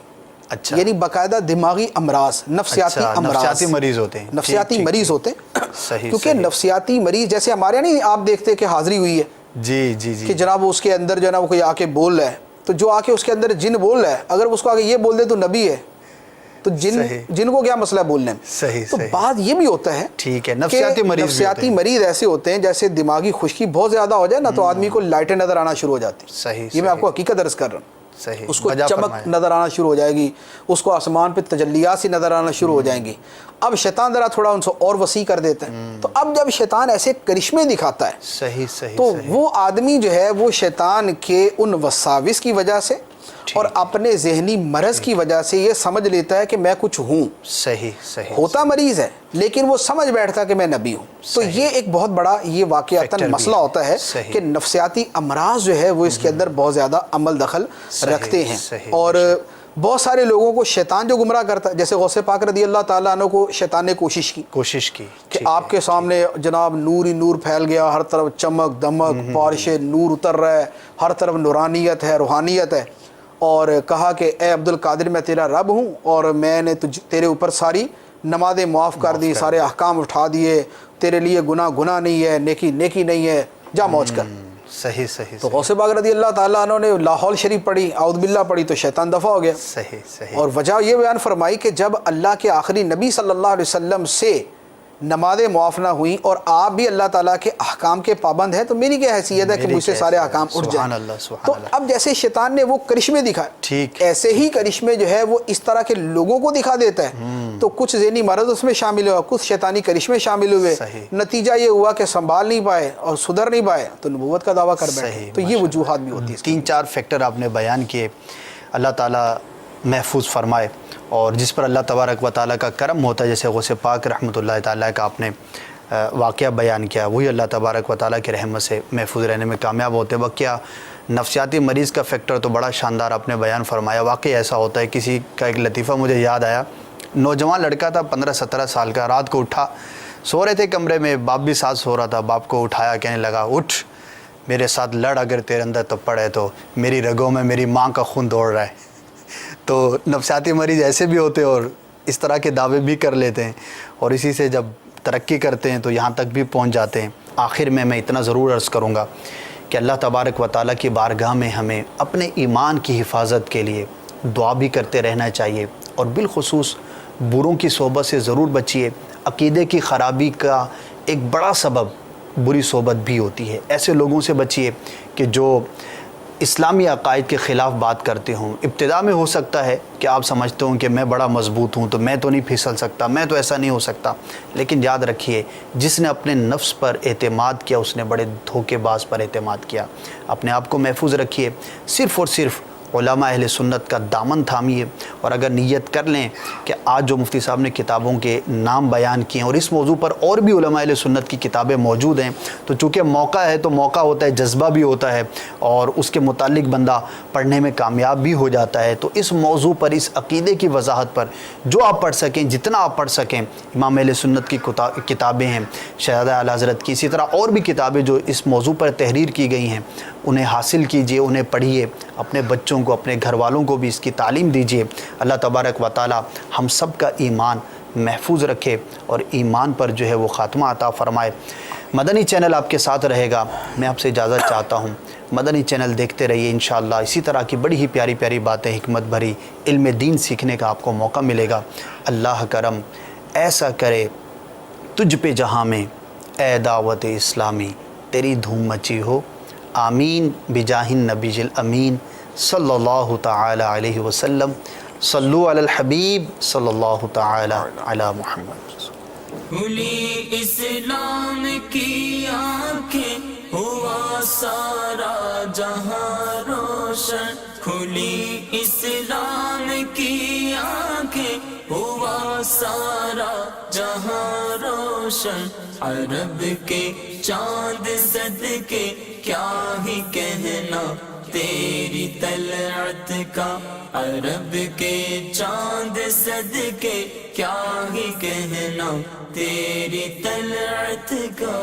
اچھا, یعنی باقاعدہ دماغی امراض, نفسیاتی امراض, نفسیاتی مریض ہوتے ہیں, نفسیاتی مریض ہوتے ہیں. صحیح. کیونکہ نفسیاتی مریض جیسے ہمارے نہیں, آپ دیکھتے کہ حاضری ہوئی ہے, جی جی جی, کہ جناب اس کے اندر جو ہے نا وہ کوئی آ کے بول رہا ہے, تو جو آ کے اس کے اندر جن بول رہا ہے, اگر اس کو آگے یہ بول دے تو نبی ہے, تو جن کو کیا مسئلہ ہے بولنے میں. صحیح. تو بات یہ بھی ہوتا ہے, ٹھیک ہے, نفسیاتی مریض ایسے ہوتے ہیں جیسے دماغی خشکی بہت زیادہ ہو جائے نا, تو آدمی کو لائٹیں نظر آنا شروع ہو جاتی. صحیح. یہ میں آپ کو حقیقت عرض کر رہا ہوں. صحیح. اس کو چمک نظر آنا شروع ہو جائے گی, اس کو آسمان پہ تجلیات سی نظر آنا شروع ہو جائیں گی. اب شیطان ذرا تھوڑا ان سے اور وسیع کر دیتا ہے, تو اب جب شیطان ایسے کرشمے دکھاتا ہے, صحیح صحیح, تو وہ آدمی جو ہے وہ شیطان کے ان وساوس کی وجہ سے اور اپنے ذہنی مرض کی وجہ سے یہ سمجھ لیتا ہے کہ میں کچھ ہوں. صحیح ہوتا مریض ہے لیکن وہ سمجھ بیٹھتا کہ میں نبی ہوں. تو یہ ایک بہت بڑا یہ واقعتاً مسئلہ ہوتا ہے کہ نفسیاتی امراض جو ہے وہ اس کے اندر بہت زیادہ عمل دخل رکھتے ہیں. اور بہت سارے لوگوں کو شیطان جو گمراہ کرتا ہے، جیسے غوث پاک رضی اللہ تعالیٰ عنہ کو شیطان نے کوشش کی کہ آپ کے سامنے جناب نور ہی نور پھیل گیا، ہر طرف چمک دمک بارش نور اتر رہا ہے، ہر طرف نورانیت ہے، روحانیت ہے، اور کہا کہ اے عبد القادر میں تیرا رب ہوں اور میں نے تیرے اوپر ساری نمازیں معاف کر دی، سارے احکام اٹھا دیے، تیرے لیے گناہ نہیں ہے، نیکی نہیں ہے، جا موج کر. صحیح تو غوث پاک رضی اللہ تعالیٰ عنہ نے لاحول شریف پڑھی، اعوذ باللہ پڑھی، تو شیطان دفع ہو گیا. صحیح. اور وجہ یہ بیان فرمائی کہ جب اللہ کے آخری نبی صلی اللہ علیہ وسلم سے نمازیں معاف نہ ہوئیں اور آپ بھی اللہ تعالیٰ کے احکام کے پابند ہیں تو میری کیا حیثیت ہے کہ مجھ سے سارے احکام اٹھ جائیں. تو اب جیسے شیطان نے وہ کرشمے دکھائے، ایسے ہی کرشمے جو ہے وہ اس طرح کے لوگوں کو دکھا دیتا ہے. تو کچھ ذہنی مرض اس میں شامل ہوا، کچھ شیطانی کرشمے شامل ہوئے، نتیجہ یہ ہوا کہ سنبھال نہیں پائے اور سدھر نہیں پائے تو نبوت کا دعویٰ کر بیٹھے. تو یہ وجوہات بھی ہوتی ہیں. 3-4 فیکٹر آپ نے بیان کیے، اللہ تعالیٰ محفوظ فرمائے. اور جس پر اللہ تبارک و تعالیٰ کا کرم ہوتا ہے، جیسے غوث پاک رحمۃ اللہ تعالیٰ کا آپ نے واقعہ بیان کیا، وہی اللہ تبارک و تعالیٰ کی رحمت سے محفوظ رہنے میں کامیاب ہوتے. واقعہ نفسیاتی مریض کا فیکٹر تو بڑا شاندار آپ نے بیان فرمایا. واقعی ایسا ہوتا ہے، کسی کا ایک لطیفہ مجھے یاد آیا. نوجوان لڑکا تھا 15-17 سال کا، رات کو اٹھا، سو رہے تھے کمرے میں، باپ بھی ساتھ سو رہا تھا. باپ کو اٹھایا، کہنے لگا اٹھ میرے ساتھ لڑ، اگر تیرے اندر تپڑ ہے تو میری رگوں میں میری ماں کا خون دوڑ رہا ہے. تو نفسیاتی مریض ایسے بھی ہوتے ہیں اور اس طرح کے دعوے بھی کر لیتے ہیں، اور اسی سے جب ترقی کرتے ہیں تو یہاں تک بھی پہنچ جاتے ہیں. آخر میں اتنا ضرور عرض کروں گا کہ اللہ تبارک و تعالیٰ کی بارگاہ میں ہمیں اپنے ایمان کی حفاظت کے لیے دعا بھی کرتے رہنا چاہیے، اور بالخصوص بروں کی صحبت سے ضرور بچیے. عقیدے کی خرابی کا ایک بڑا سبب بری صحبت بھی ہوتی ہے. ایسے لوگوں سے بچیے کہ جو اسلامی عقائد کے خلاف بات کرتے ہوں. ابتدا میں ہو سکتا ہے کہ آپ سمجھتے ہوں کہ میں بڑا مضبوط ہوں تو میں تو نہیں پھسل سکتا، میں تو ایسا نہیں ہو سکتا. لیکن یاد رکھیے، جس نے اپنے نفس پر اعتماد کیا اس نے بڑے دھوکے باز پر اعتماد کیا. اپنے آپ کو محفوظ رکھیے، صرف اور صرف علماء اہل سنت کا دامن تھامیے. اور اگر نیت کر لیں کہ آج جو مفتی صاحب نے کتابوں کے نام بیان کیے ہیں اور اس موضوع پر اور بھی علماء اہل سنت کی کتابیں موجود ہیں، تو چونکہ موقع ہے تو موقع ہوتا ہے، جذبہ بھی ہوتا ہے اور اس کے متعلق بندہ پڑھنے میں کامیاب بھی ہو جاتا ہے. تو اس موضوع پر، اس عقیدے کی وضاحت پر جو آپ پڑھ سکیں، جتنا آپ پڑھ سکیں، امام اہل سنت کی کتابیں ہیں، شہزادہ اعلی حضرت کی، اسی طرح اور بھی کتابیں جو اس موضوع پر تحریر کی گئی ہیں، انہیں حاصل کیجئے، انہیں پڑھیے، اپنے بچوں کو، اپنے گھر والوں کو بھی اس کی تعلیم دیجیے. اللہ تبارک و تعالی ہم سب کا ایمان محفوظ رکھے اور ایمان پر جو ہے وہ خاتمہ عطا فرمائے. مدنی چینل آپ کے ساتھ رہے گا. میں آپ سے اجازت چاہتا ہوں، مدنی چینل دیکھتے رہیے. انشاءاللہ اسی طرح کی بڑی ہی پیاری پیاری باتیں، حکمت بھری علم دین سیکھنے کا آپ کو موقع ملے گا. اللہ کرم ایسا کرے تجھ پہ جہاں میں، اے دعوت اسلامی تیری دھوم مچی ہو. آمین بجاہ النبی الامین صلی اللہ تعالی علیہ وسلم. صلو علی الحبیب صلی اللہ تعالی علی محمد. کھلی اسلام کی آنکھیں، ہوا سارا جہاں روشن. کھلی اسلام کی آنکھیں، ہوا سارا جہاں روشن. عرب کے چاند صدقے کیا ہی کہنا تیری طلعت کا. عرب کے چاند صدقے کیا ہی کہنا تیری طلعت کا.